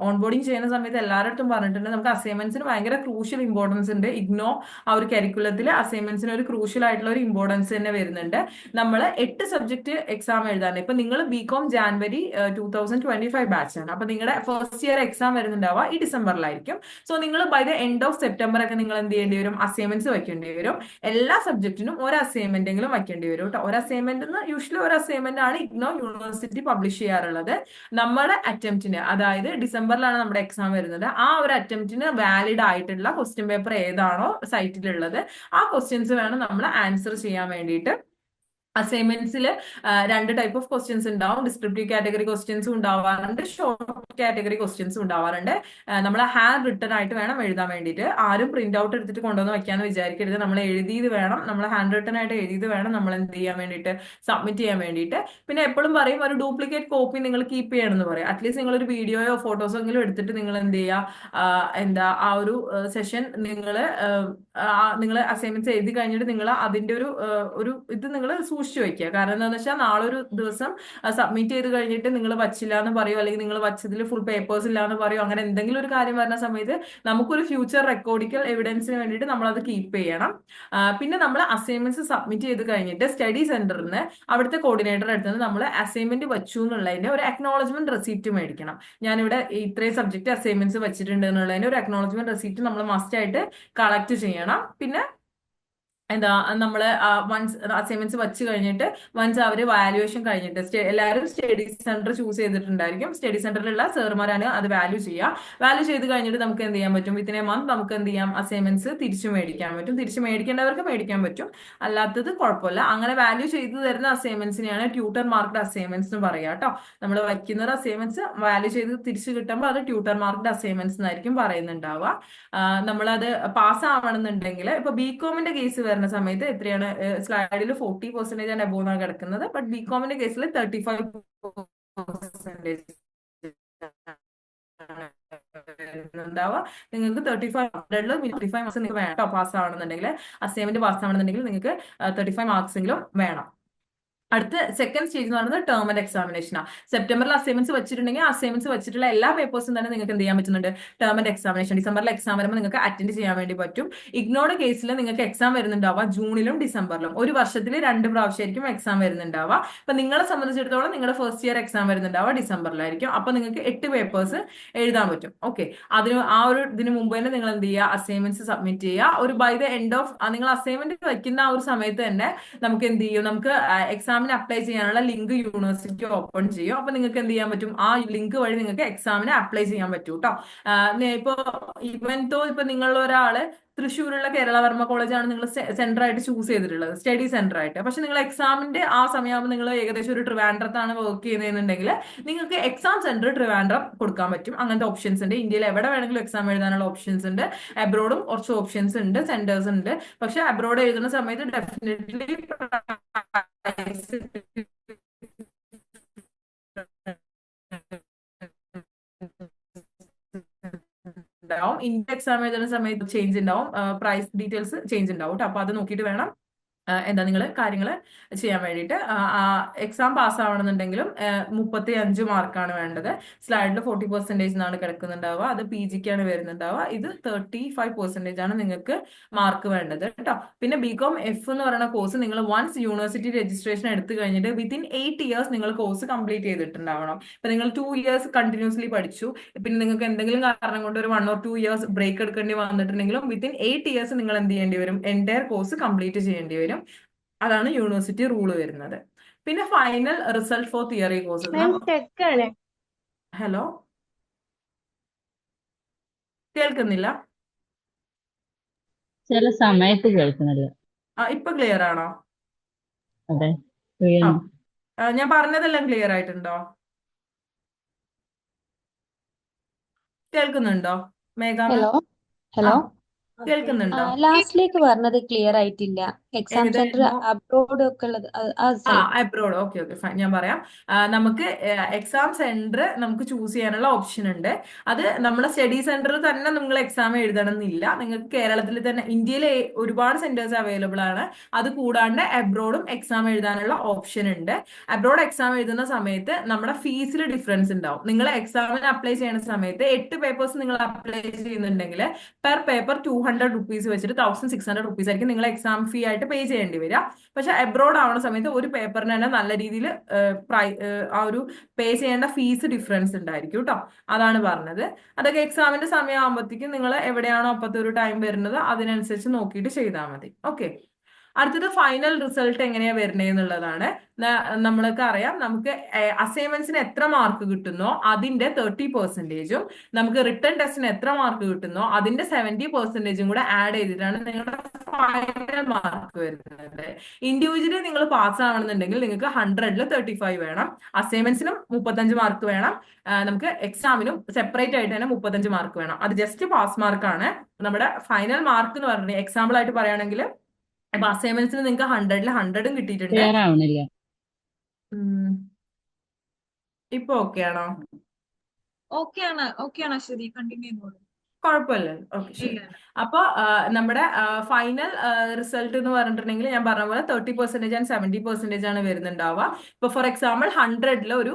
ഓൺബോർഡിങ് ചെയ്യുന്ന സമയത്ത് എല്ലാവരുടെ അടുത്തും പറഞ്ഞിട്ടുണ്ട്, നമുക്ക് അസൈൻമെന്റ്സിന് ഭയങ്കര ക്രൂഷ്യൽ ഇമ്പോർട്ടൻസ് ഉണ്ട്. ഇഗ്നോ ആ ഒരു കരിക്കുലത്തിൽ അസൈൻമെന്റ്സിന് ഒരു ക്രൂഷ്യൽ ആയിട്ടുള്ള ഒരു ഇമ്പോർട്ടൻസ് തന്നെ വരുന്നുണ്ട്. നമ്മൾ 8 സബ്ജക്ട് എക്സാം എഴുതാൻ, ഇപ്പൊ നിങ്ങൾ ബികോം ജാനുവരി 2025 ബാച്ച് ആണ്. അപ്പൊ നിങ്ങളുടെ ഫസ്റ്റ് ഇയർ എക്സാം വരുന്നുണ്ടാവുക ഈ ഡിസംബറിലായിരിക്കും. സോ നിങ്ങൾ by the end of September ഒക്കെ നിങ്ങൾ എന്ത് ചെയ്യേണ്ടി വരും? അസൈൻമെന്റ്സ് വെക്കേണ്ടി വരും. എല്ലാ സബ്ജക്റ്റിനും ഒരു അസൈൻമെന്റ് എങ്കിലും വെക്കേണ്ടി വരും കേട്ടോ. ഒരു അസൈൻമെന്റ് യൂഷ്വലി ഒരു അസൈൻമെന്റ് ആണ് ഇഗ്നോ യൂണിവേഴ്സിറ്റി പബ്ലിഷ് ചെയ്യാറുള്ളത്. നമ്മുടെ അറ്റംപ്റ്റിന്, അതായത് ഡിസംബറിലാണ് നമ്മുടെ എക്സാം വരുന്നത്, ആ ഒരു അറ്റംപ്റ്റിന് വാലിഡ് ആയിട്ടുള്ള ക്വസ്റ്റ്യൻ പേപ്പർ ഏതാണോ സൈറ്റിലുള്ളത് ആ ക്വസ്റ്റ്യൻസ് വേണം നമ്മൾ ആൻസർ ചെയ്യാൻ വേണ്ടിയിട്ട്. അസൈൻമെന്റ്സിൽ 2 ടൈപ്പ് ഓഫ് ക്വസ്റ്റ്യൻസ് ഉണ്ടാവും. ഡിസ്ക്രിപ്റ്റീവ് കാറ്റഗറി ക്വസ്റ്റ്യൻസും ഉണ്ടാവാറുണ്ട്, ഷോർട്ട് കാറ്റഗറി ക്വസ്റ്റ്യൻസും ഉണ്ടാവാറുണ്ട്. നമ്മൾ ഹാൻഡ് റിട്ടൺ ആയിട്ട് വേണം എഴുതാൻ വേണ്ടിയിട്ട്. ആരും പ്രിന്റ് ഔട്ട് എടുത്തിട്ട് കൊണ്ടുവന്ന് വെക്കാന്ന് വിചാരിക്കരുത്. നമ്മൾ എഴുതിയത് വേണം, നമ്മൾ ഹാൻഡ് റിട്ടൺ ആയിട്ട് എഴുതിയത് വേണം നമ്മൾ എന്ത് ചെയ്യാൻ വേണ്ടിയിട്ട്, സബ്മിറ്റ് ചെയ്യാൻ വേണ്ടിയിട്ട്. പിന്നെ എപ്പോഴും പറയും ഒരു ഡ്യൂപ്ലിക്കേറ്റ് കോപ്പി നിങ്ങൾ കീപ്പ് ചെയ്യണം എന്ന് പറയും. അറ്റ്ലീസ്റ്റ് നിങ്ങൾ ഒരു വീഡിയോയോ ഫോട്ടോസോ എങ്കിലും എടുത്തിട്ട് നിങ്ങൾ എന്ത് ചെയ്യുക, എന്താ ആ ഒരു സെഷൻ നിങ്ങൾ അസൈൻമെന്റ്സ് എഴുതി കഴിഞ്ഞിട്ട് നിങ്ങൾ അതിന്റെ ഒരു ഇത് നിങ്ങൾ സൂക്ഷിച്ചു വെക്കുക. കാരണം എന്താണെന്ന് വെച്ചാൽ നാളെ ഒരു ദിവസം സബ്മിറ്റ് ചെയ്ത് കഴിഞ്ഞിട്ട് നിങ്ങൾ വച്ചില്ല എന്ന് പറയോ, അല്ലെങ്കിൽ നിങ്ങൾ വച്ചതിൽ ഫുൾ പേപ്പേഴ്സ് ഇല്ല എന്ന് പറയോ, അങ്ങനെ എന്തെങ്കിലും ഒരു കാര്യം വരുന്ന സമയത്ത് നമുക്കൊരു ഫ്യൂച്ചർ റെക്കോർഡിക്കൽ എവിഡൻസിന് വേണ്ടിയിട്ട് നമ്മൾ അത് കീപ്പ് ചെയ്യണം. പിന്നെ നമ്മൾ അസൈൻമെന്റ്സ് സബ്മിറ്റ് ചെയ്ത് കഴിഞ്ഞിട്ട് സ്റ്റഡി സെന്ററിന് അവിടുത്തെ കോർഡിനേറ്റർ അടുത്ത് നമ്മൾ അസൈൻമെന്റ് വെച്ചു എന്നുള്ളതിന്റെ ഒരു അക്നോളജ്മെന്റ് റെസീപ്റ്റ് മേടിക്കണം. ഞാനിവിടെ ഇത്രയും സബ്ജക്ട് അസൈൻമെന്റ്സ് വെച്ചിട്ടുണ്ട് എന്നുള്ളതിന്റെ ഒരു അക്നോളജ്മെന്റ് റെസീപ്റ്റ് നമ്മൾ മസ്റ്റ് ആയിട്ട് കളക്ട് ചെയ്യണം. പിന്നെ എന്താ നമ്മൾ വൺസ് അസൈൻമെന്റ്സ് വെച്ച് കഴിഞ്ഞിട്ട് വൺസ് അവർ വാല്യുവേഷൻ കഴിഞ്ഞിട്ട് എല്ലാവരും സ്റ്റഡി സെന്റർ ചൂസ് ചെയ്തിട്ടുണ്ടായിരിക്കും. സ്റ്റഡി സെന്ററിലുള്ള സാറുമാരാണ് അത് വാല്യൂ ചെയ്യുക. വാല്യൂ ചെയ്ത് കഴിഞ്ഞിട്ട് നമുക്ക് എന്ത് ചെയ്യാൻ പറ്റും, വിത്തിൻ എ മന്ത് നമുക്ക് എന്ത് ചെയ്യാം, അസൈൻമെന്റ്സ് തിരിച്ചു മേടിക്കാൻ പറ്റും. തിരിച്ചു മേടിക്കേണ്ടവർക്ക് മേടിക്കാൻ പറ്റും, അല്ലാത്തത് കുഴപ്പമില്ല. അങ്ങനെ വാല്യൂ ചെയ്ത് തരുന്ന അസൈൻമെന്റ്സിനെയാണ് ട്യൂട്ടർ മാർക്ക്ഡ് അസൈൻമെന്റ്സ് എന്ന് പറയുക കേട്ടോ. നമ്മൾ വയ്ക്കുന്ന അസൈൻമെന്റ്സ് വാല്യൂ ചെയ്ത് തിരിച്ചു കിട്ടുമ്പോൾ അത് ട്യൂട്ടർ മാർക്ക്ഡ് അസൈൻമെന്റ്സ് എന്നായിരിക്കും പറയുന്നുണ്ടാവുക. നമ്മളത് പാസ് ആവണമെന്നുണ്ടെങ്കിൽ ഇപ്പൊ ബികോമിന്റെ കേസ് വരുന്ന സമയത്ത് എത്രയാണ്, സ്ലൈഡിൽ 40% ആണ് അബോവ് ആണ് കിടക്കുന്നത്. ബട്ട് ബികോമിന്റെ കേസിൽ 35% ഉണ്ടാവുക. നിങ്ങൾക്ക് 35 മാർക്സ് നിങ്ങൾക്ക് വേണം പാസ് ആവണമെന്നുണ്ടെങ്കിൽ, അസൈൻമെന്റ് പാസ് ആവണമെന്നുണ്ടെങ്കിൽ നിങ്ങൾക്ക് 35 മാർക്സ് എങ്കിലും വേണം. അടുത്ത സെക്കൻഡ് സ്റ്റേജ് എന്ന് പറയുന്നത് ടേം ആൻഡ് എക്സാമിനേഷനാണ്. സെപ്റ്റംബറിൽ അസൈൻമെന്റ്സ് വെച്ചിട്ടുണ്ടെങ്കിൽ അസൈൻമെന്റ്സ് വെച്ചിട്ടുള്ള എല്ലാ പേപ്പേഴ്സും തന്നെ നിങ്ങൾക്ക് എന്ത് ചെയ്യാൻ പറ്റുന്നുണ്ട്, ടേം ആൻഡ് എക്സാമിനേഷൻ. ഡിസംബറിൽ എക്സാം വരുമ്പോൾ നിങ്ങൾക്ക് അറ്റൻഡ് ചെയ്യാൻ വേണ്ടി പറ്റും. ഇഗ്നോയുടെ കേസിൽ നിങ്ങൾക്ക് എക്സാം വരുന്നുണ്ടാവുക ജൂണിലും ഡിസംബറിലും. ഒരു വർഷത്തിൽ 2 പ്രാവശ്യമായിരിക്കും എക്സാം വരുന്നുണ്ടാവുക. അപ്പൊ നിങ്ങളെ സംബന്ധിച്ചിടത്തോളം നിങ്ങളുടെ ഫസ്റ്റ് ഇയർ എക്സാം വരുന്നുണ്ടാവുക ഡിസംബറിലായിരിക്കും. അപ്പൊ നിങ്ങൾക്ക് 8 പേപ്പേഴ്സ് എഴുതാൻ പറ്റും. ഓക്കെ, ഇതിന് മുമ്പ് തന്നെ നിങ്ങൾ എന്ത് ചെയ്യുക, അസൈൻമെന്റ്സ് സബ്മിറ്റ് ചെയ്യുക. ഒരു ബൈ ദ എൻഡ് ഓഫ് നിങ്ങൾ അസൈൻമെന്റ് വയ്ക്കുന്ന ആ ഒരു സമയത്ത് തന്നെ നമുക്ക് എന്ത് ചെയ്യും, നമുക്ക് എക്സാമിന് അപ്ലൈ ചെയ്യാനുള്ള ലിങ്ക് യൂണിവേഴ്സിറ്റി ഓപ്പൺ ചെയ്യും. അപ്പൊ നിങ്ങൾക്ക് എന്ത് ചെയ്യാൻ പറ്റും, ആ ലിങ്ക് വഴി നിങ്ങൾക്ക് എക്സാമിന് അപ്ലൈ ചെയ്യാൻ പറ്റും കേട്ടോ. ഇപ്പൊ ഇപ്പൊ നിങ്ങളുടെ ഒരാള് തൃശ്ശൂരുള്ള കേരളവർമ്മ കോളേജാണ് നിങ്ങൾ സെന്റർ ആയിട്ട് ചൂസ് ചെയ്തിട്ടുള്ളത്, സ്റ്റഡി സെന്റർ ആയിട്ട്. പക്ഷെ നിങ്ങൾ എക്സാമിന്റെ ആ സമയമാകുമ്പോൾ നിങ്ങൾ ഏകദേശം ഒരു ട്രിവാൻഡ്രത്താണ് വർക്ക് ചെയ്യുന്നതെന്നുണ്ടെങ്കിൽ നിങ്ങൾക്ക് എക്സാം സെന്റർ ട്രിവാൻഡ്രം കൊടുക്കാൻ പറ്റും. അങ്ങനത്തെ ഓപ്ഷൻസ് ഉണ്ട്. ഇന്ത്യയിൽ എവിടെ വേണമെങ്കിലും എക്സാം എഴുതാനുള്ള ഓപ്ഷൻസ് ഉണ്ട്. അബ്രോഡും കുറച്ച് ഓപ്ഷൻസ് ഉണ്ട്, സെന്റേഴ്സ് ഉണ്ട്. പക്ഷെ അബ്രോഡ് എഴുതുന്ന സമയത്ത് ഡെഫിനറ്റ്ലി ഉണ്ടാവും. ഇന്ത്യ എക്സാം എഴുതുന്ന സമയത്ത് ചേഞ്ച് ഉണ്ടാവും, പ്രൈസ് ഡീറ്റെയിൽസ് ചേഞ്ച് ഉണ്ടാവും. അപ്പൊ അത് നോക്കിയിട്ട് വേണം എന്താ നിങ്ങൾ കാര്യങ്ങൾ ചെയ്യാൻ വേണ്ടിയിട്ട്. എക്സാം പാസ് ആവണമെന്നുണ്ടെങ്കിലും 35 മാർക്കാണ് വേണ്ടത്. സ്ലൈഡിൽ 40% എന്നാണ് കിടക്കുന്നുണ്ടാവുക. അത് പി ജിക്കാണ് വരുന്നുണ്ടാവുക. ഇത് 35% ആണ് നിങ്ങൾക്ക് മാർക്ക് വേണ്ടത് കേട്ടോ. പിന്നെ ബികോം എഫ് എന്ന് പറയുന്ന കോഴ്സ് നിങ്ങൾ വൺസ് യൂണിവേഴ്സിറ്റി രജിസ്ട്രേഷൻ എടുത്തു കഴിഞ്ഞിട്ട് വിത്തിൻ 8 ഇയേഴ്സ് നിങ്ങൾ കോഴ്സ് കംപ്ലീറ്റ് ചെയ്തിട്ടുണ്ടാവണം. ഇപ്പൊ നിങ്ങൾ 2 ഇയേഴ്സ് കണ്ടിന്യൂസ്ലി പഠിച്ചു, പിന്നെ നിങ്ങൾക്ക് എന്തെങ്കിലും കാരണം കൊണ്ട് ഒരു 1 or 2 ഇയേഴ്സ് ബ്രേക്ക് എടുക്കേണ്ടി വന്നിട്ടുണ്ടെങ്കിലും വിത്തിൻ 8 ഇയേഴ്സ് നിങ്ങൾ എന്ത് ചെയ്യേണ്ടി വരും, എൻറ്റയർ കോഴ്സ് കംപ്ലീറ്റ് ചെയ്യേണ്ടി വരും. അതാണ് യൂണിവേഴ്സിറ്റി റൂൾ വരുന്നത്. പിന്നെ final result four theory course. Hello, കേൾക്കുന്നില്ല? ചില സമയത്ത് കേൾക്കുന്നില്ല. ഇപ്പൊ ക്ലിയർ ആണോ? അതെ. ആ ഞാൻ പറഞ്ഞതെല്ലാം ക്ലിയർ ആയിട്ടുണ്ടോ? കേൾക്കുന്നുണ്ടോ മേഘ മാം? ഹലോ ആ ഹലോ കേൾക്കുന്നുണ്ടോ? ലാസ്റ്റിലേക്ക് പറഞ്ഞത് ക്ലിയർ ആയിട്ടില്ല. എക്സാം സെന്റർ ഏതായിരുന്നു? അബ്രോഡ് ഒക്കെ ഉള്ളത് ആ ആ സ്ഥലം. അബ്രോഡ്. ഓക്കെ ഓക്കെ ഫൈൻ, ഞാൻ പറയാം. നമുക്ക് എക്സാം സെന്റർ നമുക്ക് ചൂസ് ചെയ്യാനുള്ള ഓപ്ഷൻ ഉണ്ട്. അത് നമ്മുടെ സ്റ്റഡി സെന്ററിൽ തന്നെ നിങ്ങൾ എക്സാം എഴുതണം എന്നില്ല. നിങ്ങൾക്ക് കേരളത്തിൽ തന്നെ ഇന്ത്യയിലെ ഒരുപാട് സെന്റേഴ്സ് അവൈലബിൾ ആണ്. അത് കൂടാണ്ട് അബ്രോഡും എക്സാം എഴുതാനുള്ള ഓപ്ഷൻ ഉണ്ട്. അബ്രോഡ് എക്സാം എഴുതുന്ന സമയത്ത് നമ്മുടെ ഫീസിൽ ഡിഫറൻസ് ഉണ്ടാവും. നിങ്ങൾ എക്സാമിന് അപ്ലൈ ചെയ്യുന്ന സമയത്ത് 8 പേപ്പേഴ്സ് നിങ്ങൾ അപ്ലൈ ചെയ്യുന്നുണ്ടെങ്കിൽ പെർ പേപ്പർ 200 റുപ്പീസ് വെച്ചിട്ട് 1600 റുപ്പീസ് ആയിരിക്കും നിങ്ങൾ എക്സാം ഫീ ആയിട്ട് പേ ചെയ്യേണ്ടി വരിക. പക്ഷെ അബ്രോഡ് ആവുന്ന സമയത്ത് ഒരു പേപ്പറിന് തന്നെ നല്ല രീതിയിൽ ആ ഒരു പേ ചെയ്യേണ്ട ഫീസ് ഡിഫറൻസ് ഉണ്ടായിരിക്കും കേട്ടോ. അതാണ് പറഞ്ഞത്. അതൊക്കെ എക്സാമിന്റെ സമയമാകുമ്പോഴത്തേക്കും നിങ്ങൾ എവിടെയാണോ അപ്പത്തെ ഒരു ടൈം വരുന്നത് അതിനനുസരിച്ച് നോക്കിയിട്ട് ചെയ്താൽ മതി. ഓക്കെ. അടുത്തത് ഫൈനൽ റിസൾട്ട് എങ്ങനെയാ വരുന്നതെന്നുള്ളതാണ്. നമ്മൾക്ക് അറിയാം, നമുക്ക് അസൈൻമെന്റ്സിന് എത്ര മാർക്ക് കിട്ടുന്നോ അതിന്റെ 30%, നമുക്ക് റിട്ടേൺ ടെസ്റ്റിന് എത്ര മാർക്ക് കിട്ടുന്നോ അതിന്റെ 70% കൂടെ ആഡ് ചെയ്തിട്ടാണ് നിങ്ങളുടെ ഫൈനൽ മാർക്ക് വരുന്നത്. ഇൻഡിവിജ്വലി നിങ്ങൾ പാസ് ആവണമെന്നുണ്ടെങ്കിൽ നിങ്ങൾക്ക് 100ൽ 35 വേണം. അസൈൻമെന്റ്സിനും 35 മാർക്ക് വേണം. നമുക്ക് എക്സാമിനും സെപ്പറേറ്റ് ആയിട്ട് തന്നെ 35 മാർക്ക് വേണം. അത് ജസ്റ്റ് പാസ് മാർക്കാണ്. നമ്മുടെ ഫൈനൽ മാർക്ക് എന്ന് പറഞ്ഞാൽ എക്സാമ്പിൾ ആയിട്ട് പറയുകയാണെങ്കിൽ ഇപ്പൊ അസൈൻമെന്റ്സിന് നിങ്ങൾക്ക് 100ൽ 100ഉം കിട്ടിയിട്ടുണ്ട്. ക്ലിയർ ആവണില്ല. ഇപ്പൊ ഓക്കെ ആണോ? ഓക്കെ ആണ് അശ്വതി, കണ്ടിന്യൂ ചെയ്തോളൂ. കുഴപ്പമില്ലല്ലോ. ഓക്കെ ശരി. അപ്പൊ നമ്മുടെ ഫൈനൽ റിസൾട്ട് എന്ന് പറഞ്ഞിട്ടുണ്ടെങ്കിൽ ഞാൻ പറഞ്ഞ പോലെ 30% ആൻഡ് 70% ആണ് വരുന്നുണ്ടാവുക. ഇപ്പൊ ഫോർ എക്സാമ്പിൾ 100ൽ ഒരു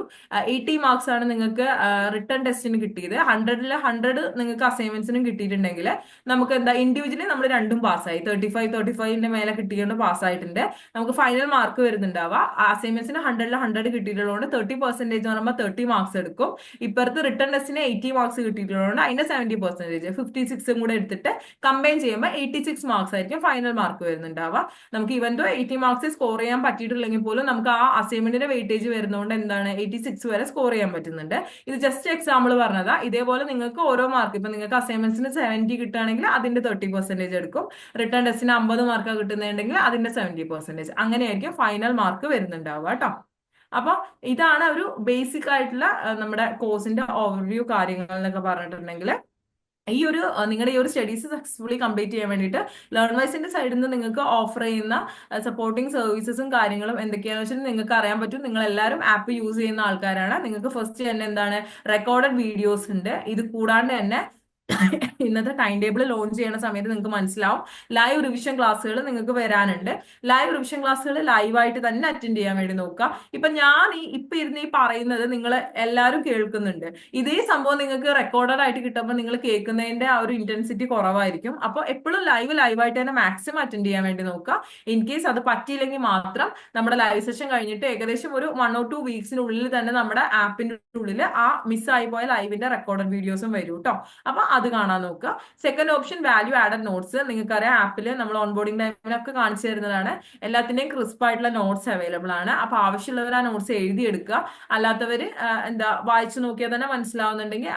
80 മാർക്സ് ആണ് നിങ്ങൾക്ക് റിട്ടേൺ ടെസ്റ്റിന് കിട്ടിയത്. 100ൽ 100 നിങ്ങൾക്ക് അസൈൻമെന്റ്സിനും കിട്ടിയിട്ടുണ്ടെങ്കിൽ നമുക്ക് എന്താ ഇൻഡിവിജ്വലി നമ്മൾ രണ്ടും പാസ്സായി. 35 മേലെ കിട്ടിയോണ്ട് പാസ്സായിട്ടുണ്ട്. നമുക്ക് ഫൈനൽ മാർക്ക് വരുന്നുണ്ടാവുക. അസൈൻമെന്റ്സിന് 100ൽ 100 കിട്ടിയിട്ടുള്ളതുകൊണ്ട് 30% എന്ന് പറയുമ്പോൾ 30 മാർക്സ് എടുക്കും. ഇപ്പുറത്ത് റിട്ടേൺ ടെസ്റ്റിന് 80 മാർക്സ് കിട്ടിയിട്ടുള്ളതുകൊണ്ട് അതിന്റെ 70%, 56ഉം കൂടെ എടുത്തിട്ട് കമ്പൈൻ ചെയ്യുമ്പോൾ 86 മാർക്സ് ആയിരിക്കും ഫൈനൽ മാർക്ക് വരുന്നുണ്ടാവുക. നമുക്ക് ഇവൻ ദോ 80 മാർക്സ് സ്കോർ ചെയ്യാൻ പറ്റിയിട്ടില്ലെങ്കിൽ പോലും നമുക്ക് ആ അസൈൻമെന്റിന്റെ വെയിറ്റേജ് വരുന്നതുകൊണ്ട് എന്താണ് 86 വരെ സ്കോർ ചെയ്യാൻ പറ്റുന്നുണ്ട്. ഇത് ജസ്റ്റ് എക്സാമ്പിൾ പറഞ്ഞതാ. ഇതേപോലെ നിങ്ങൾക്ക് ഓരോ മാർക്ക്, ഇപ്പൊ നിങ്ങൾക്ക് അസൈൻമെന്റ്സിന് 70 കിട്ടുകയാണെങ്കിൽ അതിന്റെ 30% എടുക്കും. റിട്ടേൺ ടെസ്റ്റിന് 50 മാർക്ക് കിട്ടുന്നുണ്ടെങ്കിൽ അതിന്റെ 70%, അങ്ങനെയായിരിക്കും ഫൈനൽ മാർക്ക് വരുന്നുണ്ടാവുക കേട്ടോ. അപ്പൊ ഇതാണ് ഒരു ബേസിക് ആയിട്ടുള്ള നമ്മുടെ കോഴ്സിന്റെ ഓവർവ്യൂ കാര്യങ്ങൾ എന്നൊക്കെ പറഞ്ഞിട്ടുണ്ടെങ്കിൽ ഈ ഒരു നിങ്ങളുടെ ഈ ഒരു സ്റ്റഡീസ് സക്സസ്ഫുള്ളി കംപ്ലീറ്റ് ചെയ്യാൻ വേണ്ടിയിട്ട് ലേൺവൈസിന്റെ സൈഡിൽ നിന്ന് നിങ്ങൾക്ക് ഓഫർ ചെയ്യുന്ന സപ്പോർട്ടിങ് സർവീസസും കാര്യങ്ങളും എന്തൊക്കെയാണെന്ന് വെച്ചാൽ നിങ്ങൾക്ക് അറിയാൻ പറ്റും. നിങ്ങൾ എല്ലാവരും ആപ്പ് യൂസ് ചെയ്യുന്ന ആൾക്കാരാണ്. നിങ്ങൾക്ക് ഫസ്റ്റ് തന്നെ എന്താണ് റെക്കോർഡഡ് വീഡിയോസ് ഉണ്ട്. ഇത് കൂടാണ്ട് തന്നെ ഇന്നത്തെ ടൈം ടേബിൾ ലോഞ്ച് ചെയ്യുന്ന സമയത്ത് നിങ്ങൾക്ക് മനസ്സിലാവും ലൈവ് റിവിഷൻ ക്ലാസ്സുകൾ നിങ്ങൾക്ക് വരാനുണ്ട്. ലൈവ് റിവിഷൻ ക്ലാസ്സുകൾ ലൈവായിട്ട് തന്നെ അറ്റൻഡ് ചെയ്യാൻ വേണ്ടി നോക്കുക. ഇപ്പൊ ഞാൻ ഇപ്പൊ ഇരുന്ന് ഈ പറയുന്നത് നിങ്ങൾ എല്ലാവരും കേൾക്കുന്നുണ്ട്. ഇതേ സംഭവം നിങ്ങൾക്ക് റെക്കോർഡഡ് ആയിട്ട് കിട്ടുമ്പോൾ നിങ്ങൾ കേൾക്കുന്നതിന്റെ ആ ഒരു ഇന്റൻസിറ്റി കുറവായിരിക്കും. അപ്പൊ എപ്പോഴും ലൈവായിട്ട് തന്നെ മാക്സിമം അറ്റൻഡ് ചെയ്യാൻ വേണ്ടി നോക്കുക. ഇൻ കേസ് അത് പറ്റിയില്ലെങ്കിൽ മാത്രം നമ്മുടെ ലൈവ് സെഷൻ കഴിഞ്ഞിട്ട് ഏകദേശം ഒരു 1 or 2 വീക്സിനുള്ളിൽ തന്നെ നമ്മുടെ ആപ്പിന്റെ ഉള്ളിൽ ആ മിസ്സായി പോയ ലൈവിന്റെ റെക്കോർഡഡ് വീഡിയോസും വരും കേട്ടോ. അപ്പൊ അത് കാണാൻ നോക്കുക. Second option value added notes. നിങ്ങൾക്കറിയാം ആപ്പിൽ നമ്മൾ ഓൺബോർഡിംഗ് ടൈമിലൊക്കെ കാണിച്ചു തരുന്നതാണ്. എല്ലാത്തിന്റെയും ക്രിസ്പ് ആയിട്ടുള്ള നോട്ട്സ് അവൈലബിൾ ആണ്. അപ്പൊ ആവശ്യമുള്ളവർ ആ നോട്ട്സ് എഴുതിയെടുക്കുക. അല്ലാത്തവര് എന്താ വായിച്ചു നോക്കിയാൽ തന്നെ മനസ്സിലാവുന്നുണ്ടെങ്കിൽ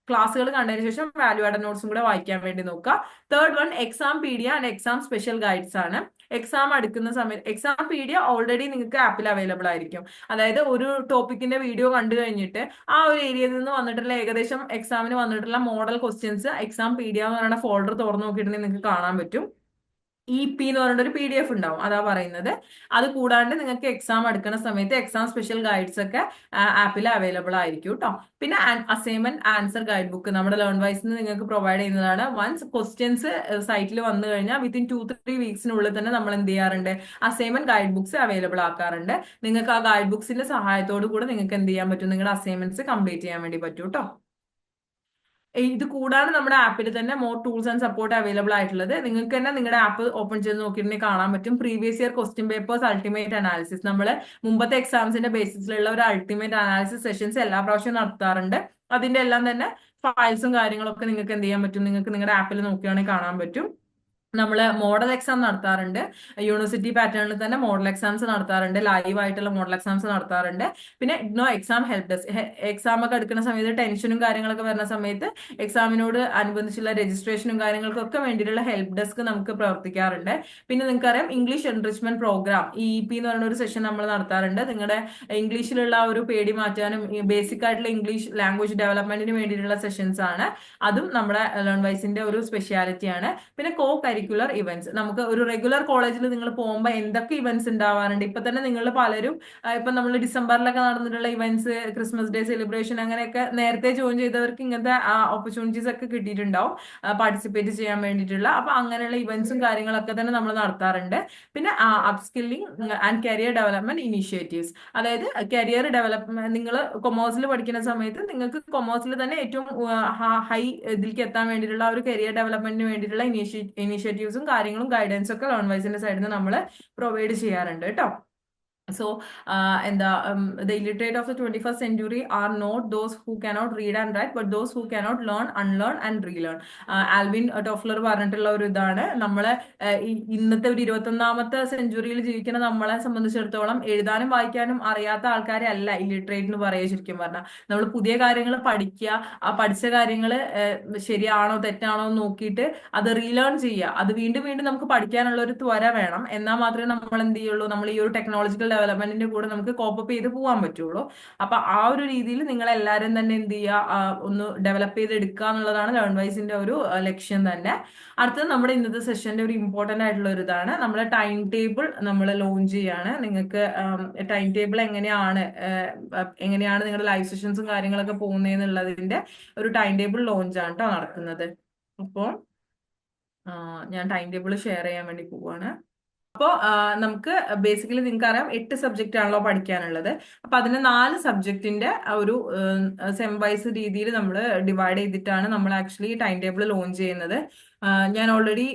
ക്ലാസ്സുകൾ കണ്ടതിന് ശേഷം വാല്യൂ ആഡഡ് നോട്ട്സും കൂടെ വായിക്കാൻ വേണ്ടി നോക്കുക. Third one exam pedia and exam special guides ആണ്. എക്സാം അടുക്കുന്ന സമയത്ത് എക്സാം പീഡിയ ഓൾറെഡി നിങ്ങൾക്ക് ആപ്പിൽ അവൈലബിൾ ആയിരിക്കും. അതായത് ഒരു ടോപ്പിക്കിന്റെ വീഡിയോ കണ്ടു കഴിഞ്ഞിട്ട് ആ ഒരു ഏരിയയിൽ നിന്ന് വന്നിട്ടുള്ള ഏകദേശം എക്സാമിന് വന്നിട്ടുള്ള മോഡൽ ക്വസ്റ്റ്യൻസ് എക്സാം പീഡിയ എന്ന് പറയുന്ന ഫോൾഡർ തുറന്നു നോക്കിയിട്ടുണ്ടെങ്കിൽ നിങ്ങൾക്ക് കാണാൻ പറ്റും. EP എന്ന് പറഞ്ഞിട്ട് ഒരു PDF ഉണ്ടാവും, അതാ പറയുന്നത്. അത് കൂടാണ്ട് നിങ്ങൾക്ക് എക്സാം എടുക്കുന്ന സമയത്ത് എക്സാം സ്പെഷ്യൽ ഗൈഡ്സ് ഒക്കെ ആപ്പിൽ അവൈലബിൾ ആയിരിക്കും കേട്ടോ. പിന്നെ അസൈൻമെന്റ് ആൻസർ ഗൈഡ് ബുക്ക് നമ്മുടെ ലേൺവൈസിൽ നിന്ന് നിങ്ങൾക്ക് പ്രൊവൈഡ് ചെയ്യുന്നതാണ്. വൺസ് ക്വസ്റ്റ്യൻസ് സൈറ്റിൽ വന്നു കഴിഞ്ഞാൽ വിത്തിൻ 2-3 വീക്സിനുള്ളിൽ തന്നെ നമ്മൾ എന്ത് ചെയ്യാറുണ്ട്, അസൈൻമെന്റ് ഗൈഡ് ബുക്സ് അവൈലബിൾ ആക്കാറുണ്ട്. നിങ്ങൾക്ക് ആ ഗൈഡ് ബുക്സിന്റെ സഹായത്തോടു കൂടെ നിങ്ങൾക്ക് എന്ത് ചെയ്യാൻ പറ്റും, നിങ്ങളുടെ അസൈൻമെന്റ്സ് കംപ്ലീറ്റ് ചെയ്യാൻ വേണ്ടി പറ്റും കേട്ടോ. ഇത് കൂടാതെ നമ്മുടെ ആപ്പിൽ തന്നെ more tools and support available ആയിട്ടുള്ളത്. നിങ്ങൾക്ക് തന്നെ നിങ്ങളുടെ ആപ്പ് ഓപ്പൺ ചെയ്ത് നോക്കിയിട്ടുണ്ടെങ്കിൽ കാണാൻ പറ്റും. Previous year question papers ultimate analysis, നമ്മൾ മുമ്പത്തെ എക്സാംസിന്റെ ബേസിസിലുള്ള ഒരു അൾട്ടിമേറ്റ് അനാലിസിസ് സെഷൻസ് എല്ലാ പ്രാവശ്യവും നടത്താറുണ്ട്. അതിന്റെ എല്ലാം തന്നെ ഫയൽസും കാര്യങ്ങളൊക്കെ നിങ്ങൾക്ക് എന്ത് ചെയ്യാൻ പറ്റും, നിങ്ങൾക്ക് നിങ്ങളുടെ ആപ്പിൽ നോക്കുകയാണെങ്കിൽ കാണാൻ പറ്റും. നമ്മൾ മോഡൽ എക്സാം നടത്താറുണ്ട്. യൂണിവേഴ്സിറ്റി പാറ്റേണിൽ തന്നെ മോഡൽ എക്സാംസ് നടത്താറുണ്ട്, ലൈവ് ആയിട്ടുള്ള മോഡൽ എക്സാംസ് നടത്താറുണ്ട്. പിന്നെ IGNOU exam help desk, exam ഒക്കെ എടുക്കുന്ന സമയത്ത് ടെൻഷനും കാര്യങ്ങളൊക്കെ വരുന്ന സമയത്ത് എക്സാമിനോട് അനുബന്ധിച്ചുള്ള രജിസ്ട്രേഷനും കാര്യങ്ങൾക്കൊക്കെ വേണ്ടിയിട്ടുള്ള ഹെൽപ് ഡെസ്ക് നമുക്ക് പ്രവർത്തിക്കാറുണ്ട്. പിന്നെ നിങ്ങൾക്കറിയാം ഇംഗ്ലീഷ് എൻറിച്ച്മെന്റ് പ്രോഗ്രാം EEP എന്ന് പറയുന്ന ഒരു സെഷൻ നമ്മൾ നടത്താറുണ്ട്. നിങ്ങളുടെ ഇംഗ്ലീഷിലുള്ള ഒരു പേടി മാറ്റാനും ബേസിക് ആയിട്ടുള്ള ഇംഗ്ലീഷ് ലാംഗ്വേജ് ഡെവലപ്മെന്റിന് വേണ്ടിയിട്ടുള്ള സെഷൻസ് ആണ്. അതും നമ്മുടെ ലേൺ വൈസിന്റെ ഒരു സ്പെഷ്യാലിറ്റിയാണ്. പിന്നെ കോ കരിക്കുലർ ഇവന്റ്സ്, നമുക്ക് ഒരു റെഗുലർ കോളേജിൽ നിങ്ങൾ പോകുമ്പോൾ എന്തൊക്കെ ഇവന്റ്സ് ഉണ്ടാവാറുണ്ട്. ഇപ്പൊ തന്നെ നിങ്ങൾ പലരും ഇപ്പൊ നമ്മൾ ഡിസംബറിലൊക്കെ നടന്നിട്ടുള്ള ഇവന്റ്സ്, ക്രിസ്മസ് ഡേ സെലിബ്രേഷൻ, അങ്ങനെയൊക്കെ നേരത്തെ ജോയിൻ ചെയ്തവർക്ക് ഇങ്ങനത്തെ ഓപ്പർച്യൂണിറ്റീസ് ഒക്കെ കിട്ടിയിട്ടുണ്ടാവും പാർട്ടിസിപ്പേറ്റ് ചെയ്യാൻ വേണ്ടിയിട്ടുള്ള. അപ്പൊ അങ്ങനെയുള്ള ഇവന്റ്സും കാര്യങ്ങളൊക്കെ തന്നെ നമ്മൾ നടത്താറുണ്ട്. പിന്നെ upskilling and career development initiatives, അതായത് കരിയർ ഡെവലപ്മെന്റ്, നിങ്ങൾ കൊമേഴ്സിൽ പഠിക്കുന്ന സമയത്ത് നിങ്ങൾക്ക് കൊമേഴ്സിൽ തന്നെ ഏറ്റവും ഹൈ ഇതിലേക്ക് എത്താൻ വേണ്ടിയിട്ടുള്ള ഒരു കരിയർ ഡെവലപ്മെന്റിന് വേണ്ടിയിട്ടുള്ള ഇനീഷ്യേറ്റീവ്സും കാര്യങ്ങളും ഗൈഡൻസും ഒക്കെ ലേൺ വൈസിന്റെ സൈഡിൽ നിന്ന് നമ്മൾ പ്രൊവൈഡ് ചെയ്യാറുണ്ട് കേട്ടോ. So, the illiterate of the 21st century are not those who cannot read and write, but those who cannot learn, unlearn and relearn. Alvin Toffler പറഞ്ഞിട്ടുള്ള ഒരു ഇതാണ്. നമ്മളെ ഇന്നത്തെ ഒരു 21ാമത്തെ സെഞ്ചുറിയിൽ ജീവിക്കുന്ന നമ്മളെ സംബന്ധിച്ചിടത്തോളം എഴുതാനും വായിക്കാനും അറിയാത്ത ആൾക്കാരെ അല്ല ഇല്ലിറ്ററേറ്റ് എന്ന് പറയുക. ശരിക്കും പറഞ്ഞാൽ നമ്മൾ പുതിയ കാര്യങ്ങൾ പഠിക്കുക, ആ പഠിച്ച കാര്യങ്ങൾ ശരിയാണോ തെറ്റാണോ എന്ന് നോക്കിയിട്ട് അത് റീലേൺ ചെയ്യുക. അത് വീണ്ടും വീണ്ടും നമുക്ക് പഠിക്കാനുള്ള ഒരു ത്വര വേണം. എന്നാൽ മാത്രമേ നമ്മൾ എന്ത് ചെയ്യുള്ളൂ, നമ്മൾ ഈ ഒരു ടെക്നോളജിക്കൽ ഡെവലപ്മെന്റിന്റെ കൂടെ നമുക്ക് കോപ്പപ്പ് ചെയ്ത് പോകാൻ പറ്റുള്ളൂ. അപ്പൊ ആ ഒരു രീതിയിൽ നിങ്ങൾ എല്ലാവരും തന്നെ എന്ത് ചെയ്യുക, ഒന്ന് ഡെവലപ്പ് ചെയ്ത് എടുക്കുക എന്നുള്ളതാണ് ലേൺ വൈസിന്റെ ഒരു ലക്ഷ്യം തന്നെ. അടുത്തത് നമ്മുടെ ഇന്നത്തെ സെഷന്റെ ഒരു ഇമ്പോർട്ടന്റ് ആയിട്ടുള്ള ഒരു ഇതാണ്, നമ്മുടെ ടൈം ടേബിൾ നമ്മൾ ലോഞ്ച് ചെയ്യാണ്. നിങ്ങൾക്ക് ടൈം ടേബിൾ എങ്ങനെയാണ് നിങ്ങളുടെ ലൈവ് സെഷൻസും കാര്യങ്ങളൊക്കെ പോകുന്നതെന്നുള്ളതിന്റെ ഒരു ടൈം ടേബിൾ ലോഞ്ച് ആണ് കേട്ടോ നടക്കുന്നത്. അപ്പോൾ ഞാൻ ടൈം ടേബിൾ ഷെയർ ചെയ്യാൻ വേണ്ടി പോവാണ്. അപ്പോൾ നമുക്ക് ബേസിക്കലി നിങ്ങൾക്ക് അറിയാം 8 സബ്ജക്റ്റ് ആണല്ലോ പഠിക്കാനുള്ളത്. അപ്പൊ അതിന് 4 സബ്ജക്റ്റിന്റെ ഒരു സെം വൈസ് രീതിയിൽ നമ്മൾ ഡിവൈഡ് ചെയ്തിട്ടാണ് നമ്മൾ ആക്ച്വലി ടൈം ടേബിൾ ലോഞ്ച് ചെയ്യുന്നത്. ഞാൻ ഓൾറെഡി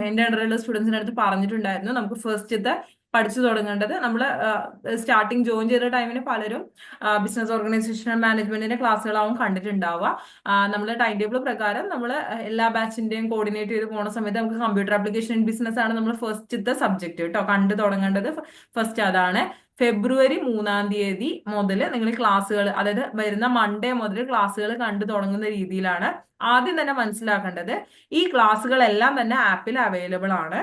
എൻ്റെ അണ്ടറിലുള്ള സ്റ്റുഡൻസിന്റെ അടുത്ത് പറഞ്ഞിട്ടുണ്ടായിരുന്നു, നമുക്ക് ഫസ്റ്റത്തെ പഠിച്ചു തുടങ്ങേണ്ടത്, നമ്മൾ സ്റ്റാർട്ടിങ് ജോയിൻ ചെയ്ത ടൈമിന് പലരും ബിസിനസ് ഓർഗനൈസേഷൻ മാനേജ്മെന്റിന്റെ ക്ലാസ്സുകളാവും കണ്ടിട്ടുണ്ടാവുക. നമ്മുടെ ടൈം ടേബിൾ പ്രകാരം നമ്മൾ എല്ലാ ബാച്ചിന്റെയും കോർഡിനേറ്റ് ചെയ്ത് പോകുന്ന സമയത്ത് നമുക്ക് കമ്പ്യൂട്ടർ ആപ്ലിക്കേഷൻ ഇൻ ബിസിനസ് ആണ് നമ്മൾ ഫസ്റ്റത്തെ സബ്ജക്ട് കേട്ടോ കണ്ടു തുടങ്ങേണ്ടത്. ഫസ്റ്റ് അതാണ്. ഫെബ്രുവരി 3-ാം തീയതി മുതൽ നിങ്ങൾ ക്ലാസ്സുകൾ, അതായത് വരുന്ന മൺഡേ മുതൽ ക്ലാസ്സുകൾ കണ്ടു തുടങ്ങുന്ന രീതിയിലാണ്. ആദ്യം തന്നെ മനസ്സിലാക്കേണ്ടത്, ഈ ക്ലാസ്സുകളെല്ലാം തന്നെ ആപ്പിൽ അവൈലബിൾ ആണ്.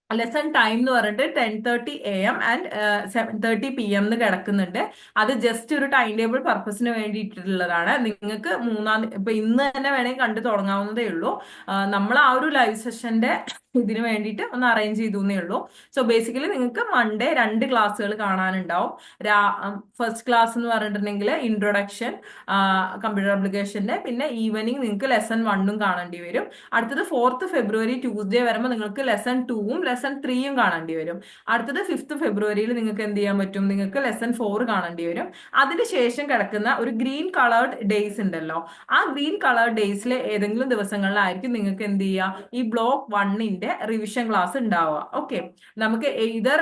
ലെസൺ ടൈം എന്ന് പറഞ്ഞിട്ട് 10:30 AM ആൻഡ് 7:30 PM എന്ന് കിടക്കുന്നുണ്ട്. അത് ജസ്റ്റ് ഒരു ടൈം ടേബിൾ പർപ്പസിന് വേണ്ടിയിട്ടുള്ളതാണ്. നിങ്ങൾക്ക് ഇപ്പൊ ഇന്ന് തന്നെ വേണമെങ്കിൽ കണ്ടു തുടങ്ങാവുന്നതേ ഉള്ളൂ. നമ്മൾ ആ ഒരു ലൈവ് സെഷന്റെ ഇതിന് വേണ്ടിയിട്ട് ഒന്ന് അറേഞ്ച് ചെയ്തേ ഉള്ളൂ. സോ ബേസിക്കലി നിങ്ങൾക്ക് മൺഡേ 2 ക്ലാസ്സുകൾ കാണാനുണ്ടാവും. ഫസ്റ്റ് ക്ലാസ് എന്ന് പറഞ്ഞിട്ടുണ്ടെങ്കിൽ ഇൻട്രൊഡക്ഷൻ കമ്പ്യൂട്ടർ ആപ്ലിക്കേഷന്റെ, പിന്നെ ഈവനിങ് നിങ്ങൾക്ക് ലെസൺ 1ഉം കാണേണ്ടി വരും. അടുത്തത് 4th ഫെബ്രുവരി ട്യൂസ്ഡേ വരുമ്പോൾ നിങ്ങൾക്ക് ലെസൺ 2ഉം ലെസൺ 3ഉം കാണേണ്ടി വരും. അടുത്തത് 5th ഫെബ്രുവരിയിൽ നിങ്ങൾക്ക് എന്ത് ചെയ്യാൻ പറ്റും, നിങ്ങൾക്ക് ലെസൺ 4 കാണേണ്ടി വരും. അതിനുശേഷം കിടക്കുന്ന ഒരു ഗ്രീൻ കളേർഡ് ഡേയ്സ് ഉണ്ടല്ലോ, ആ ഗ്രീൻ കളേർഡ് ഡേയ്സിലെ ഏതെങ്കിലും ദിവസങ്ങളിലായിരിക്കും നിങ്ങൾക്ക് എന്ത് ചെയ്യുക, ഈ ബ്ലോക്ക് 1ന്റെ റിവിഷൻ ക്ലാസ് ഉണ്ടാവുക. ഓക്കെ, നമുക്ക് എയ്തർ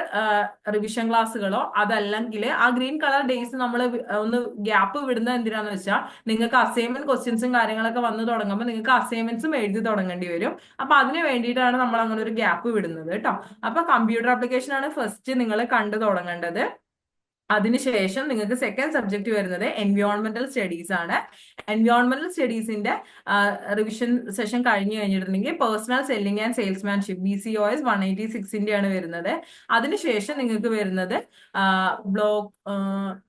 റിവിഷൻ ക്ലാസ്സുകളോ അതല്ലെങ്കിൽ ആ ഗ്രീൻ കളർ ഡേയ്സ് നമ്മൾ ഒന്ന് ഗ്യാപ്പ് വിടുന്നത് എന്തിനാന്ന് വെച്ചാൽ, നിങ്ങൾക്ക് അസൈൻമെന്റ് ക്വസ്റ്റ്യൻസും കാര്യങ്ങളൊക്കെ വന്ന് തുടങ്ങുമ്പോൾ നിങ്ങൾക്ക് അസൈൻമെന്റ്സും എഴുതി തുടങ്ങേണ്ടി വരും. അപ്പൊ അതിന് വേണ്ടിയിട്ടാണ് നമ്മൾ അങ്ങനെ ഒരു ഗ്യാപ്പ് വിടുന്നത് കേട്ടോ. അപ്പൊ കമ്പ്യൂട്ടർ ആപ്ലിക്കേഷൻ ആണ് ഫസ്റ്റ് നിങ്ങൾ കണ്ടു തുടങ്ങേണ്ടത്. അതിനുശേഷം നിങ്ങൾക്ക് സെക്കൻഡ് സബ്ജക്ട് വരുന്നത് എൻവയോൺമെന്റൽ സ്റ്റഡീസ് ആണ്. എൻവയോൺമെന്റൽ സ്റ്റഡീസിന്റെ റിവിഷൻ സെഷൻ കഴിഞ്ഞു കഴിഞ്ഞിട്ടുണ്ടെങ്കിൽ personal selling and salesmanship BCOS 186ന്റെ ആണ് വരുന്നത്. അതിനുശേഷം നിങ്ങൾക്ക് വരുന്നത് ബ്ലോക്ക്,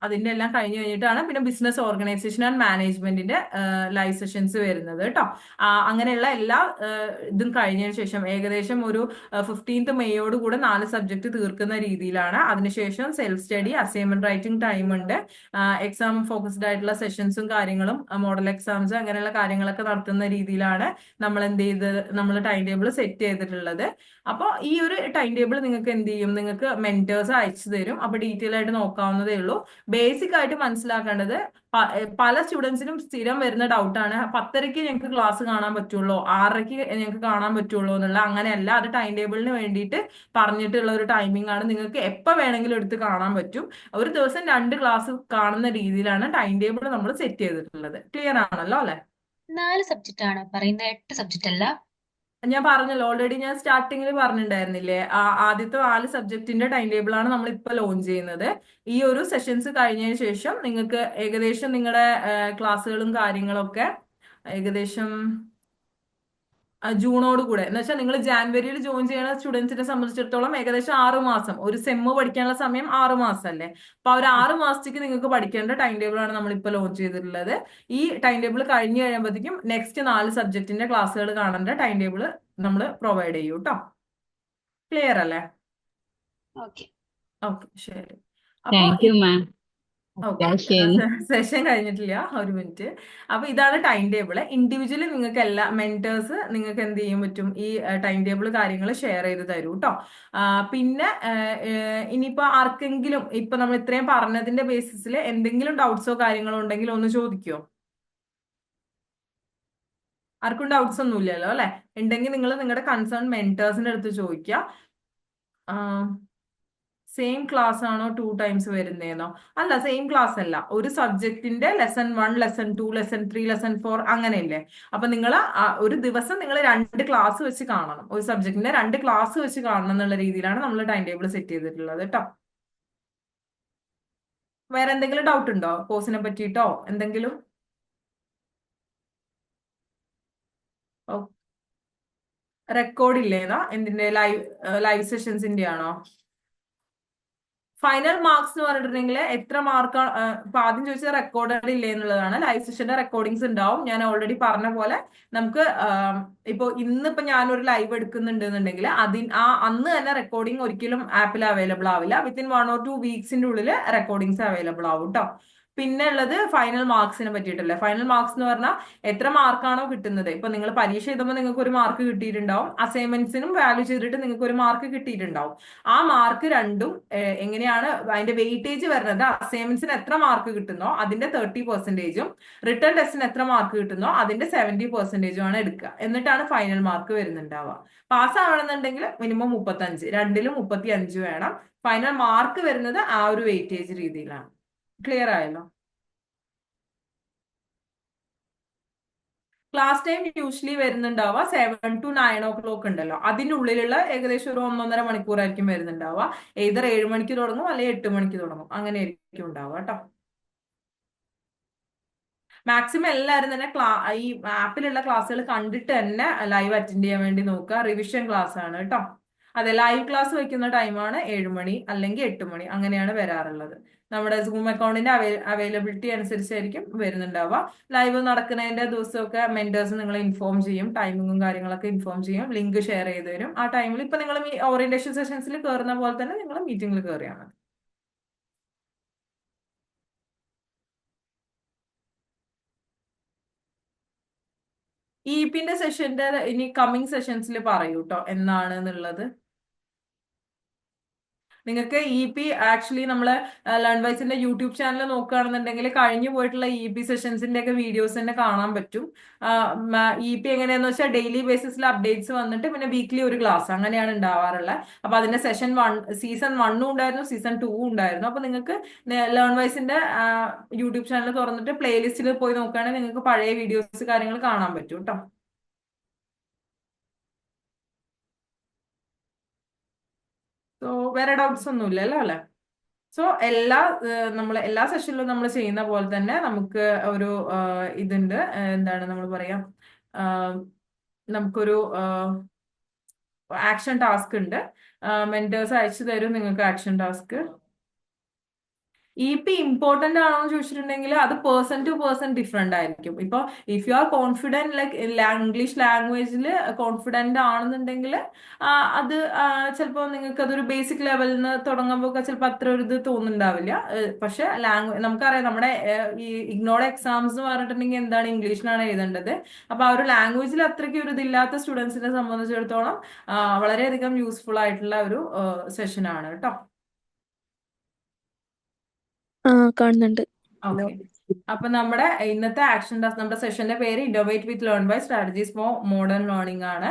അതിന്റെ എല്ലാം കഴിഞ്ഞു കഴിഞ്ഞിട്ടാണ് പിന്നെ ബിസിനസ് ഓർഗനൈസേഷൻ ആൻഡ് മാനേജ്മെന്റിന്റെ ലൈവ് സെഷൻസ് വരുന്നത് കേട്ടോ. അങ്ങനെയുള്ള എല്ലാ ഇതും കഴിഞ്ഞതിന് ശേഷം ഏകദേശം ഒരു 15th മെയ്യോട് കൂടെ 4 സബ്ജക്ട് തീർക്കുന്ന രീതിയിലാണ്. അതിനുശേഷം self study, assignment writing time ഉണ്ട്, എക്സാം ഫോക്കസ്ഡ് ആയിട്ടുള്ള സെഷൻസും കാര്യങ്ങളും, മോഡൽ എക്സാംസ്, അങ്ങനെയുള്ള കാര്യങ്ങളൊക്കെ നടത്തുന്ന രീതിയിലാണ് നമ്മൾ എന്ത് ചെയ്ത് നമ്മൾ ടൈം ടേബിൾ സെറ്റ് ചെയ്തിട്ടുള്ളത്. അപ്പോൾ ഈ ഒരു ടൈം ടേബിൾ നിങ്ങൾക്ക് എന്ത് ചെയ്യും, നിങ്ങൾക്ക് മെന്റേഴ്സ് അയച്ചു തരും. അപ്പൊ ഡീറ്റെയിൽ ആയിട്ട് നോക്കാവുന്നതേ ഉള്ളൂ. ബേസിക് ആയിട്ട് മനസ്സിലാക്കേണ്ടത്, പല സ്റ്റുഡൻസിനും സ്ഥിരം വരുന്ന ഡൗട്ടാണ്, 10:30 ഞങ്ങൾക്ക് ക്ലാസ് കാണാൻ പറ്റുള്ളൂ, 6:30 ഞങ്ങൾക്ക് കാണാൻ പറ്റുള്ളൂ എന്നുള്ള. അങ്ങനെയല്ല, അത് ടൈം ടേബിളിന് വേണ്ടിയിട്ട് പറഞ്ഞിട്ടുള്ള ഒരു ടൈമിംഗ് ആണ്. നിങ്ങൾക്ക് എപ്പോൾ വേണമെങ്കിലും എടുത്ത് കാണാൻ പറ്റും. ഒരു ദിവസം 2 ക്ലാസ് കാണുന്ന രീതിയിലാണ് ടൈം ടേബിൾ നമ്മൾ സെറ്റ് ചെയ്തിട്ടുള്ളത്. ക്ലിയർ ആണല്ലോ അല്ലെ? 4 സബ്ജക്റ്റ് ആണ് പറയുന്നത്, 8 സബ്ജക്റ്റ് അല്ല. ഞാൻ പറഞ്ഞല്ലോ, ഓൾറെഡി ഞാൻ സ്റ്റാർട്ടിങ്ങിൽ പറഞ്ഞിട്ടുണ്ടായിരുന്നില്ലേ, ആദ്യത്തെ 4 സബ്ജക്റ്റിന്റെ ടൈം ടേബിൾ ആണ് നമ്മൾ ഇപ്പൊ ലോഞ്ച് ചെയ്യുന്നത്. ഈ ഒരു സെഷൻസ് കഴിഞ്ഞതിന് ശേഷം നിങ്ങൾക്ക് ഏകദേശം നിങ്ങളുടെ ക്ലാസ്സുകളും കാര്യങ്ങളൊക്കെ ഏകദേശം ജൂണോട് കൂടെ, എന്ന് വെച്ചാൽ നിങ്ങൾ ജാനുവരിയിൽ ജോയിൻ ചെയ്യുന്ന സ്റ്റുഡൻസിനെ സംബന്ധിച്ചിടത്തോളം ഏകദേശം 6 മാസം, ഒരു സെമ്മ് പഠിക്കാനുള്ള സമയം 6 മാസം അല്ലേ. അപ്പൊ ആ ഒരു 6 മാസത്തേക്ക് നിങ്ങൾക്ക് പഠിക്കേണ്ട ടൈം ടേബിൾ ആണ് നമ്മൾ ഇപ്പൊ ലോഞ്ച് ചെയ്തിട്ടുള്ളത്. ഈ ടൈം ടേബിൾ കഴിഞ്ഞ് കഴിയുമ്പോഴത്തേക്കും നെക്സ്റ്റ് 4 സബ്ജക്റ്റിന്റെ ക്ലാസ്സുകൾ കാണേണ്ട ടൈം ടേബിൾ നമ്മൾ പ്രൊവൈഡ് ചെയ്യും കേട്ടോ. ക്ലിയർ അല്ലേ? ഓക്കെ. ഓക്കെ, ശരി. അപ്പൊ താങ്ക് യു മാം. ഓക്കെ, അത്യാവശ്യം സെഷൻ കഴിഞ്ഞിട്ടില്ല, ഒരു മിനിറ്റ്. അപ്പൊ ഇതാണ് ടൈം ടേബിൾ. ഇൻഡിവിജ്വലി നിങ്ങൾക്ക് എല്ലാ മെന്റേഴ്സ് നിങ്ങൾക്ക് എന്ത് ചെയ്യാൻ പറ്റും, ഈ ടൈം ടേബിൾ കാര്യങ്ങൾ ഷെയർ ചെയ്ത് തരൂ കേട്ടോ. പിന്നെ ഇനിയിപ്പോ ആർക്കെങ്കിലും ഇപ്പൊ നമ്മൾ ഇത്രയും പറഞ്ഞതിന്റെ ബേസിസിൽ എന്തെങ്കിലും ഡൗട്ട്സോ കാര്യങ്ങളോ ഉണ്ടെങ്കിൽ ഒന്ന് ചോദിക്കോ? ആർക്കും ഡൗട്ട്സ് ഒന്നും ഇല്ലല്ലോ അല്ലെ? ഉണ്ടെങ്കിൽ നിങ്ങൾ നിങ്ങളുടെ കൺസേൺ മെന്റേഴ്സിന്റെ അടുത്ത് ചോദിക്കുക. സെയിം ക്ലാസ് ആണോ 2 ടൈംസ് വരുന്നേന്നോ? അല്ല, സെയിം ക്ലാസ് അല്ല. ഒരു സബ്ജക്റ്റിന്റെ ലെസൺ 1, ലെസൺ 2, ലെസൺ 3, ലെസൺ 4 അങ്ങനെയല്ലേ. അപ്പൊ നിങ്ങൾ ഒരു ദിവസം നിങ്ങൾ 2 ക്ലാസ് വെച്ച് കാണണം. ഒരു സബ്ജക്റ്റിന്റെ 2 ക്ലാസ് വെച്ച് കാണണം എന്നുള്ള രീതിയിലാണ് നമ്മൾ ടൈം ടേബിൾ സെറ്റ് ചെയ്തിട്ടുള്ളത് കേട്ടോ. വേറെ എന്തെങ്കിലും ഡൗട്ട് ഉണ്ടോ കോഴ്സിനെ പറ്റിയിട്ടോ എന്തെങ്കിലും? റെക്കോർഡ് ഇല്ലേന്നാ? എന്തിന്റെ? ലൈവ് സെഷൻസിന്റെ ആണോ? ഫൈനൽ മാർക്സ് എന്ന് പറഞ്ഞിട്ടുണ്ടെങ്കിൽ എത്ര മാർക്കാണ്? ഇപ്പൊ ആദ്യം ചോദിച്ചത് റെക്കോർഡഡ് ഇല്ലേ എന്നുള്ളതാണ്. ലൈവ് സെഷന്റെ റെക്കോർഡിങ്സ് ഉണ്ടാവും. ഞാൻ ഓൾറെഡി പറഞ്ഞ പോലെ നമുക്ക് ഇപ്പൊ ഇന്നിപ്പോ ഞാനൊരു ലൈവ് എടുക്കുന്നുണ്ട് എന്നുണ്ടെങ്കിൽ അന്ന് തന്നെ റെക്കോർഡിംഗ് ഒരിക്കലും ആപ്പിൽ അവൈലബിൾ ആവില്ല. വിത്തിൻ 1 or 2 വീക്സിന്റെ ഉള്ളിൽ റെക്കോർഡിങ്സ് അവൈലബിൾ ആവും കേട്ടോ. പിന്നെ ഉള്ളത് ഫൈനൽ മാർക്സിനെ പറ്റിയിട്ടല്ലേ. ഫൈനൽ മാർക്സ് എന്ന് പറഞ്ഞാൽ എത്ര മാർക്കാണോ കിട്ടുന്നത്. ഇപ്പൊ നിങ്ങൾ പരീക്ഷ എഴുതുമ്പോൾ നിങ്ങൾക്ക് ഒരു മാർക്ക് കിട്ടിയിട്ടുണ്ടാവും. അസൈൻമെന്റ്സിനും വാല്യൂ ചെയ്തിട്ട് നിങ്ങൾക്ക് ഒരു മാർക്ക് കിട്ടിയിട്ടുണ്ടാവും. ആ മാർക്ക് രണ്ടും എങ്ങനെയാണ് അതിന്റെ വെയിറ്റേജ് വരുന്നത്? അസൈൻമെന്റ്സിന് എത്ര മാർക്ക് കിട്ടുന്നോ അതിന്റെ 30%, റിട്ടേൺ ടെസ്റ്റിന് എത്ര മാർക്ക് കിട്ടുന്നോ അതിന്റെ 70% ആണ് എടുക്കുക. എന്നിട്ടാണ് ഫൈനൽ മാർക്ക് വരുന്നുണ്ടാവുക. പാസ് ആവണമെന്നുണ്ടെങ്കിൽ മിനിമം 35, രണ്ടിലും 35 വേണം. ഫൈനൽ മാർക്ക് വരുന്നത് ആ ഒരു വെയിറ്റേജ് രീതിയിലാണ്. ക്ലിയർ ആയല്ലോ? ക്ലാസ് ടൈം യൂഷ്വലി വരുന്നുണ്ടാവുക 7 to 9 o'clock ഉണ്ടല്ലോ, അതിൻ്റെ ഉള്ളിലുള്ള ഏകദേശം ഒരു 1.5 മണിക്കൂറായിരിക്കും വരുന്നുണ്ടാവുക. ഏതർ 7 മണിക്ക് തുടങ്ങും അല്ലെങ്കിൽ 8 മണിക്ക് തുടങ്ങും, അങ്ങനെ ആയിരിക്കും ഉണ്ടാവുക കേട്ടോ. മാക്സിമം എല്ലാവരും തന്നെ ഈ ആപ്പിലുള്ള ക്ലാസ്സുകൾ കണ്ടിട്ട് തന്നെ ലൈവ് അറ്റൻഡ് ചെയ്യാൻ വേണ്ടി നോക്കുക. റിവിഷൻ ക്ലാസ് ആണ് കേട്ടോ. അതെ, ലൈവ് ക്ലാസ് വയ്ക്കുന്ന ടൈമാണ് 7 മണി അല്ലെങ്കിൽ 8 മണി, അങ്ങനെയാണ് വരാറുള്ളത്. നമ്മുടെ സൂം അക്കൗണ്ടിന്റെ അവൈലബിലിറ്റി അനുസരിച്ചായിരിക്കും വരുന്നുണ്ടാവുക. ലൈവ് നടക്കുന്നതിന്റെ ദിവസമൊക്കെ മെന്റേഴ്സ് നിങ്ങളെ ഇൻഫോം ചെയ്യും, ടൈമിങ്ങും കാര്യങ്ങളൊക്കെ ഇൻഫോം ചെയ്യും, ലിങ്ക് ഷെയർ ചെയ്ത് തരും. ആ ടൈമിൽ ഇപ്പൊ നിങ്ങൾ ഓറിയന്റേഷൻ സെഷൻസിൽ കയറുന്ന പോലെ തന്നെ നിങ്ങൾ മീറ്റിംഗിൽ കയറിയാൽ മതി. ഇപിന്റെ സെഷന്റെ ഇനി കമ്മിങ് സെഷൻസിൽ പറയൂ കേട്ടോ എന്നാണ് എന്നുള്ളത്. നിങ്ങൾക്ക് ആക്ച്വലി നമ്മള് ലേൺവൈസിന്റെ യൂട്യൂബ് ചാനൽ നോക്കുകയാണെന്നുണ്ടെങ്കിൽ കഴിഞ്ഞു പോയിട്ടുള്ള സെഷൻസിന്റെ ഒക്കെ വീഡിയോസ് തന്നെ കാണാൻ പറ്റും. എങ്ങനെയാന്ന് വെച്ചാൽ ഡെയിലി ബേസിസിൽ അപ്ഡേറ്റ്സ് വന്നിട്ട് പിന്നെ വീക്ക്ലി ഒരു ക്ലാസ് അങ്ങനെയാണ് ഉണ്ടാവാറുള്ളത്. അപ്പൊ അതിന്റെ സീസൺ 1 ഉണ്ടായിരുന്നു, സീസൺ 2 ഉണ്ടായിരുന്നു. അപ്പൊ നിങ്ങൾക്ക് ലേൺവൈസിന്റെ യൂട്യൂബ് ചാനൽ തുറന്നിട്ട് പ്ലേലിസ്റ്റിൽ പോയി നോക്കുകയാണെങ്കിൽ നിങ്ങൾക്ക് പഴയ വീഡിയോസ് കാര്യങ്ങൾ കാണാൻ പറ്റും കേട്ടോ. സോ വേറെ ഡൗട്ട്സ് ഒന്നും ഇല്ലല്ലോ അല്ലെ? സോ എല്ലാ സെഷനിലും നമ്മൾ ചെയ്യുന്ന പോലെ തന്നെ നമുക്ക് ഒരു ഇതുണ്ട്, എന്താണ് നമ്മൾ പറയാ, നമുക്കൊരു ആക്ഷൻ ടാസ്ക് ഉണ്ട്. മെന്റേഴ്സ് അയച്ചു തരും നിങ്ങൾക്ക് ആക്ഷൻ ടാസ്ക്. ഇമ്പോർട്ടന്റ് ആണോ എന്ന് ചോദിച്ചിട്ടുണ്ടെങ്കിൽ അത് പേഴ്സൺ ടു പേഴ്സൺ ഡിഫറെന്റ് ആയിരിക്കും. ഇപ്പൊ if you R confident like English ലാംഗ്വേജിൽ കോൺഫിഡന്റ് ആണെന്നുണ്ടെങ്കിൽ അത് ചിലപ്പോൾ നിങ്ങൾക്ക് അതൊരു ബേസിക് ലെവലിൽ നിന്ന് തുടങ്ങുമ്പോൾ ചിലപ്പോൾ അത്ര ഒരു ഇത് തോന്നുന്നുണ്ടാവില്ല. പക്ഷെ നമുക്കറിയാം നമ്മുടെ ഈ ഇഗ്നോയുടെ എക്സാംസ് എന്ന് പറഞ്ഞിട്ടുണ്ടെങ്കിൽ എന്താണ്, ഇംഗ്ലീഷിലാണ് എഴുതേണ്ടത്. അപ്പൊ ആ ഒരു ലാംഗ്വേജിൽ അത്രയ്ക്ക് ഒരു ഇതില്ലാത്ത സ്റ്റുഡൻസിനെ സംബന്ധിച്ചിടത്തോളം വളരെയധികം യൂസ്ഫുൾ ആയിട്ടുള്ള ഒരു സെഷൻ ആണ് കേട്ടോ. കാണുന്നുണ്ട്. ഓക്കെ, അപ്പൊ നമ്മുടെ ഇന്നത്തെ ആക്ഷൻ ടാസ്ക്, നമ്മുടെ സെഷന്റെ പേര് innovate with learn by strategies for modern learning ആണ്.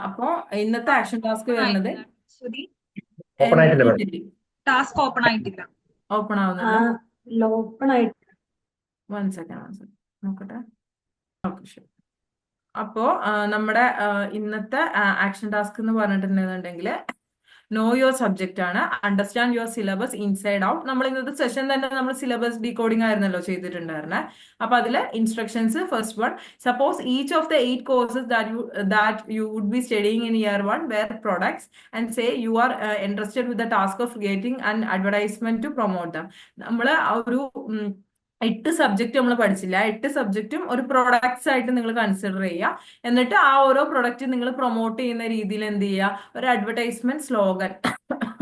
അപ്പൊ ഇന്നത്തെ ആക്ഷൻ ടാസ്ക് വരുന്നത് ടാസ്ക് ഓപ്പൺ ആയിട്ടില്ല. ഓപ്പൺ ആവുന്നില്ല. ഓപ്പൺ ആയിട്ട് 1 second നോക്കട്ടെ. ഓക്കെ, ശരി. അപ്പോ നമ്മുടെ ഇന്നത്തെ ആക്ഷൻ ടാസ്ക് എന്ന് പറഞ്ഞിട്ടുണ്ടെന്നുണ്ടെങ്കിൽ നോ യുവർ സബ്ജക്റ്റ് ആണ്, understand your syllabus inside out. നമ്മൾ ഇന്നത്തെ സെഷൻ തന്നെ നമ്മൾ സിലബസ് ഡീകോഡിംഗ് ആയിരുന്നല്ലോ ചെയ്തിട്ടുണ്ടായിരുന്നെ. അപ്പൊ അതില് instructions first one, suppose each of the 8 courses that you would be studying in year 1 were products and say you are interested with the task of creating an advertisement to promote them. നമ്മൾ ഒരു 8 subject നമ്മൾ പഠിച്ചില്ല. 8 സബ്ജക്റ്റും ഒരു products ആയിട്ട് നിങ്ങൾ consider ചെയ്യുക. എന്നിട്ട് ആ ഓരോ പ്രൊഡക്റ്റ് നിങ്ങൾ പ്രൊമോട്ട് ചെയ്യുന്ന രീതിയിൽ എന്ത് ചെയ്യുക, ഒരു അഡ്വർടൈസ്മെന്റ് സ്ലോഗൻ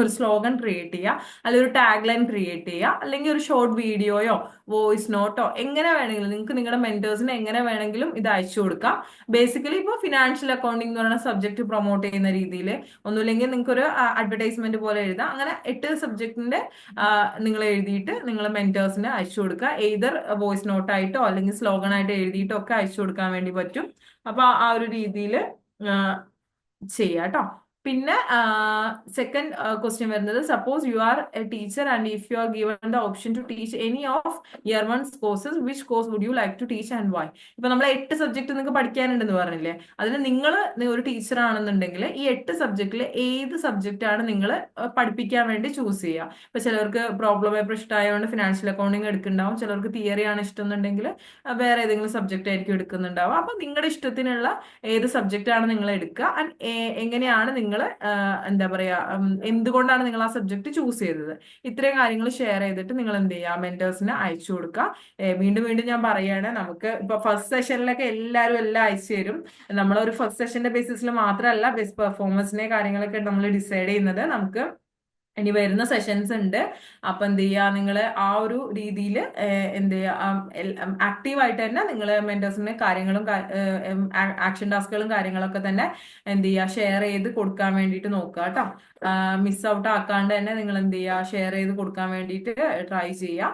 ഒരു സ്ലോഗൻ ക്രിയേറ്റ് ചെയ്യുക, അല്ലെങ്കിൽ ഒരു ടാഗ് ലൈൻ ക്രിയേറ്റ് ചെയ്യുക, അല്ലെങ്കിൽ ഒരു ഷോർട്ട് വീഡിയോയോ വോയിസ് നോട്ടോ എങ്ങനെ വേണമെങ്കിലും നിങ്ങൾക്ക് നിങ്ങളുടെ മെന്റേഴ്സിന് എങ്ങനെ വേണമെങ്കിലും ഇത് അയച്ചു കൊടുക്കാം. ബേസിക്കലി ഇപ്പോൾ ഫിനാൻഷ്യൽ അക്കൗണ്ടിംഗ് എന്ന് പറയുന്ന സബ്ജക്ട് പ്രൊമോട്ട് ചെയ്യുന്ന രീതിയിൽ, ഒന്നുമില്ലെങ്കിൽ നിങ്ങൾക്ക് ഒരു അഡ്വർടൈസ്മെന്റ് പോലെ എഴുതാം. അങ്ങനെ 8 സബ്ജക്റ്റിന്റെ നിങ്ങൾ എഴുതിയിട്ട് നിങ്ങൾ മെന്റേഴ്സിന് അയച്ചു കൊടുക്കുക. എയ്തർ വോയിസ് നോട്ടായിട്ടോ അല്ലെങ്കിൽ സ്ലോഗൻ ആയിട്ട് എഴുതിയിട്ടോ ഒക്കെ അയച്ചു കൊടുക്കാൻ വേണ്ടി പറ്റും. അപ്പൊ ആ ഒരു രീതിയിൽ ചെയ്യാം കേട്ടോ. പിന്നെ സെക്കൻഡ് ക്വസ്റ്റ്യൻ വരുന്നത്, suppose you are a teacher and if you are given the option to teach any of year 1 courses which course would you like to teach and why. ഇപ്പൊ നമ്മൾ 8 സബ്ജക്ട് നിങ്ങൾക്ക് പഠിക്കാനുണ്ടെന്ന് പറഞ്ഞില്ലേ, അതിൽ നിങ്ങൾ ഒരു ടീച്ചർ ആണെന്നുണ്ടെങ്കിൽ ഈ 8 സബ്ജക്റ്റിൽ ഏത് സബ്ജക്റ്റ് ആണ് നിങ്ങൾ പഠിപ്പിക്കാൻ വേണ്ടി ചൂസ് ചെയ്യുക. ഇപ്പൊ ചിലർക്ക് പ്രോബ്ലം പേപ്പർ ഇഷ്ടമായതുകൊണ്ട് ഫിനാൻഷ്യൽ അക്കൗണ്ടിങ് എടുക്കുന്നുണ്ടാവും, ചിലർക്ക് തിയറി ആണ് ഇഷ്ടം എന്നുണ്ടെങ്കിൽ വേറെ ഏതെങ്കിലും സബ്ജക്റ്റ് ആയിരിക്കും എടുക്കുന്നുണ്ടാവും. അപ്പൊ നിങ്ങളുടെ ഇഷ്ടത്തിനുള്ള ഏത് സബ്ജക്റ്റ് ആണ് നിങ്ങൾ എടുക്കുക, എങ്ങനെയാണ് നിങ്ങൾ എന്താ പറയാ, എന്തുകൊണ്ടാണ് നിങ്ങൾ ആ സബ്ജക്ട് ചൂസ് ചെയ്തത്, ഇത്രയും കാര്യങ്ങൾ ഷെയർ ചെയ്തിട്ട് നിങ്ങൾ എന്ത് ചെയ്യുക, മെന്റേഴ്സിന് അയച്ചു കൊടുക്കുക. വീണ്ടും വീണ്ടും ഞാൻ പറയാണ്, നമുക്ക് ഇപ്പൊ ഫസ്റ്റ് സെഷനിലൊക്കെ എല്ലാവരും എല്ലാം അയച്ചു തരും. നമ്മളൊരു ഫസ്റ്റ് സെഷന്റെ ബേസിസിൽ മാത്രമല്ല ബെസ്റ്റ് പെർഫോമൻസിനെ കാര്യങ്ങളൊക്കെ നമ്മൾ ഡിസൈഡ് ചെയ്യുന്നത്. നമുക്ക് ഇനി വരുന്ന സെഷൻസ് ഉണ്ട്. അപ്പൊ എന്ത് ചെയ്യുക, നിങ്ങൾ ആ ഒരു രീതിയിൽ എന്ത് ചെയ്യുക, ആക്റ്റീവായിട്ട് തന്നെ നിങ്ങൾ മെന്റേഴ്സിന് കാര്യങ്ങളും ആക്ഷൻ ടാസ്കുകളും കാര്യങ്ങളൊക്കെ തന്നെ എന്ത് ചെയ്യുക, ഷെയർ ചെയ്ത് കൊടുക്കാൻ വേണ്ടിയിട്ട് നോക്കുക കേട്ടോ. മിസ് ഔട്ട് ആക്കാണ്ട് തന്നെ നിങ്ങൾ എന്ത് ചെയ്യുക, ഷെയർ ചെയ്ത് കൊടുക്കാൻ വേണ്ടിയിട്ട് ട്രൈ ചെയ്യുക.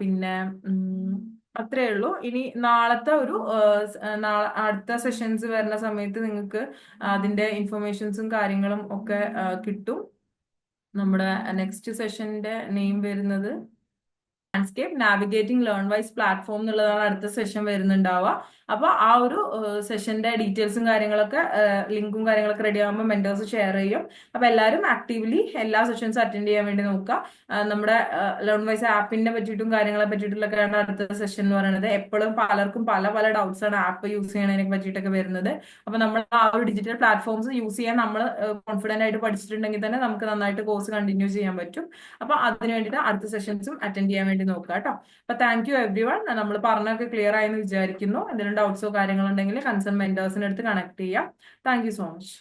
പിന്നെ അത്രേ ഉള്ളൂ. ഇനി നാളത്തെ ഒരു അടുത്ത സെഷൻസ് വരുന്ന സമയത്ത് നിങ്ങൾക്ക് അതിന്റെ ഇൻഫർമേഷൻസും കാര്യങ്ങളും ഒക്കെ കിട്ടും. നമ്മുടെ നെക്സ്റ്റ് സെഷന്റെ നെയിം വരുന്നത് landscape navigating learn wise platform എന്നുള്ളതാണ് അടുത്ത സെഷൻ വരുന്നുണ്ടാവുക. അപ്പൊ ആ ഒരു സെഷന്റെ ഡീറ്റെയിൽസും കാര്യങ്ങളൊക്കെ ലിങ്കും കാര്യങ്ങളൊക്കെ റെഡി ആകുമ്പോൾ മെന്റേഴ്സ് ഷെയർ ചെയ്യും. അപ്പൊ എല്ലാവരും ആക്റ്റീവ്ലി എല്ലാ സെഷൻസും അറ്റൻഡ് ചെയ്യാൻ വേണ്ടി നോക്കുക. നമ്മുടെ ലേൺ വൈസ് ആപ്പിനെ പറ്റിയിട്ടും കാര്യങ്ങളെ പറ്റിയിട്ടുള്ളൊക്കെയാണ് അടുത്ത സെഷൻ എന്ന് പറയുന്നത്. എപ്പോഴും പലർക്കും പല പല ഡൗട്ട്സ് ആണ് ആപ്പ് യൂസ് ചെയ്യണതിനെ പറ്റിയിട്ടൊക്കെ വരുന്നത്. അപ്പൊ നമ്മൾ ആ ഒരു ഡിജിറ്റൽ പ്ലാറ്റ്ഫോംസ് യൂസ് ചെയ്യാൻ നമ്മൾ കോൺഫിഡന്റ് ആയിട്ട് പഠിച്ചിട്ടുണ്ടെങ്കിൽ തന്നെ നമുക്ക് നന്നായിട്ട് കോഴ്സ് കണ്ടിന്യൂ ചെയ്യാൻ പറ്റും. അപ്പൊ അതിന് വേണ്ടിയിട്ട് അടുത്ത സെഷൻസും അറ്റൻഡ് ചെയ്യാൻ വേണ്ടി നോക്കുക കേട്ടോ. അപ്പൊ താങ്ക് യു എവ്രി വൺ. നമ്മൾ പറഞ്ഞൊക്കെ ക്ലിയർ ആയെന്ന് വിചാരിക്കുന്നു. എന്തെങ്കിലും ഡൗട്ട്സോ കാര്യങ്ങളുണ്ടെങ്കിൽ കൺസേൺ മെന്റേഴ്സിന്റെ അടുത്ത് കണക്ട് ചെയ്യാം. Thank you so much.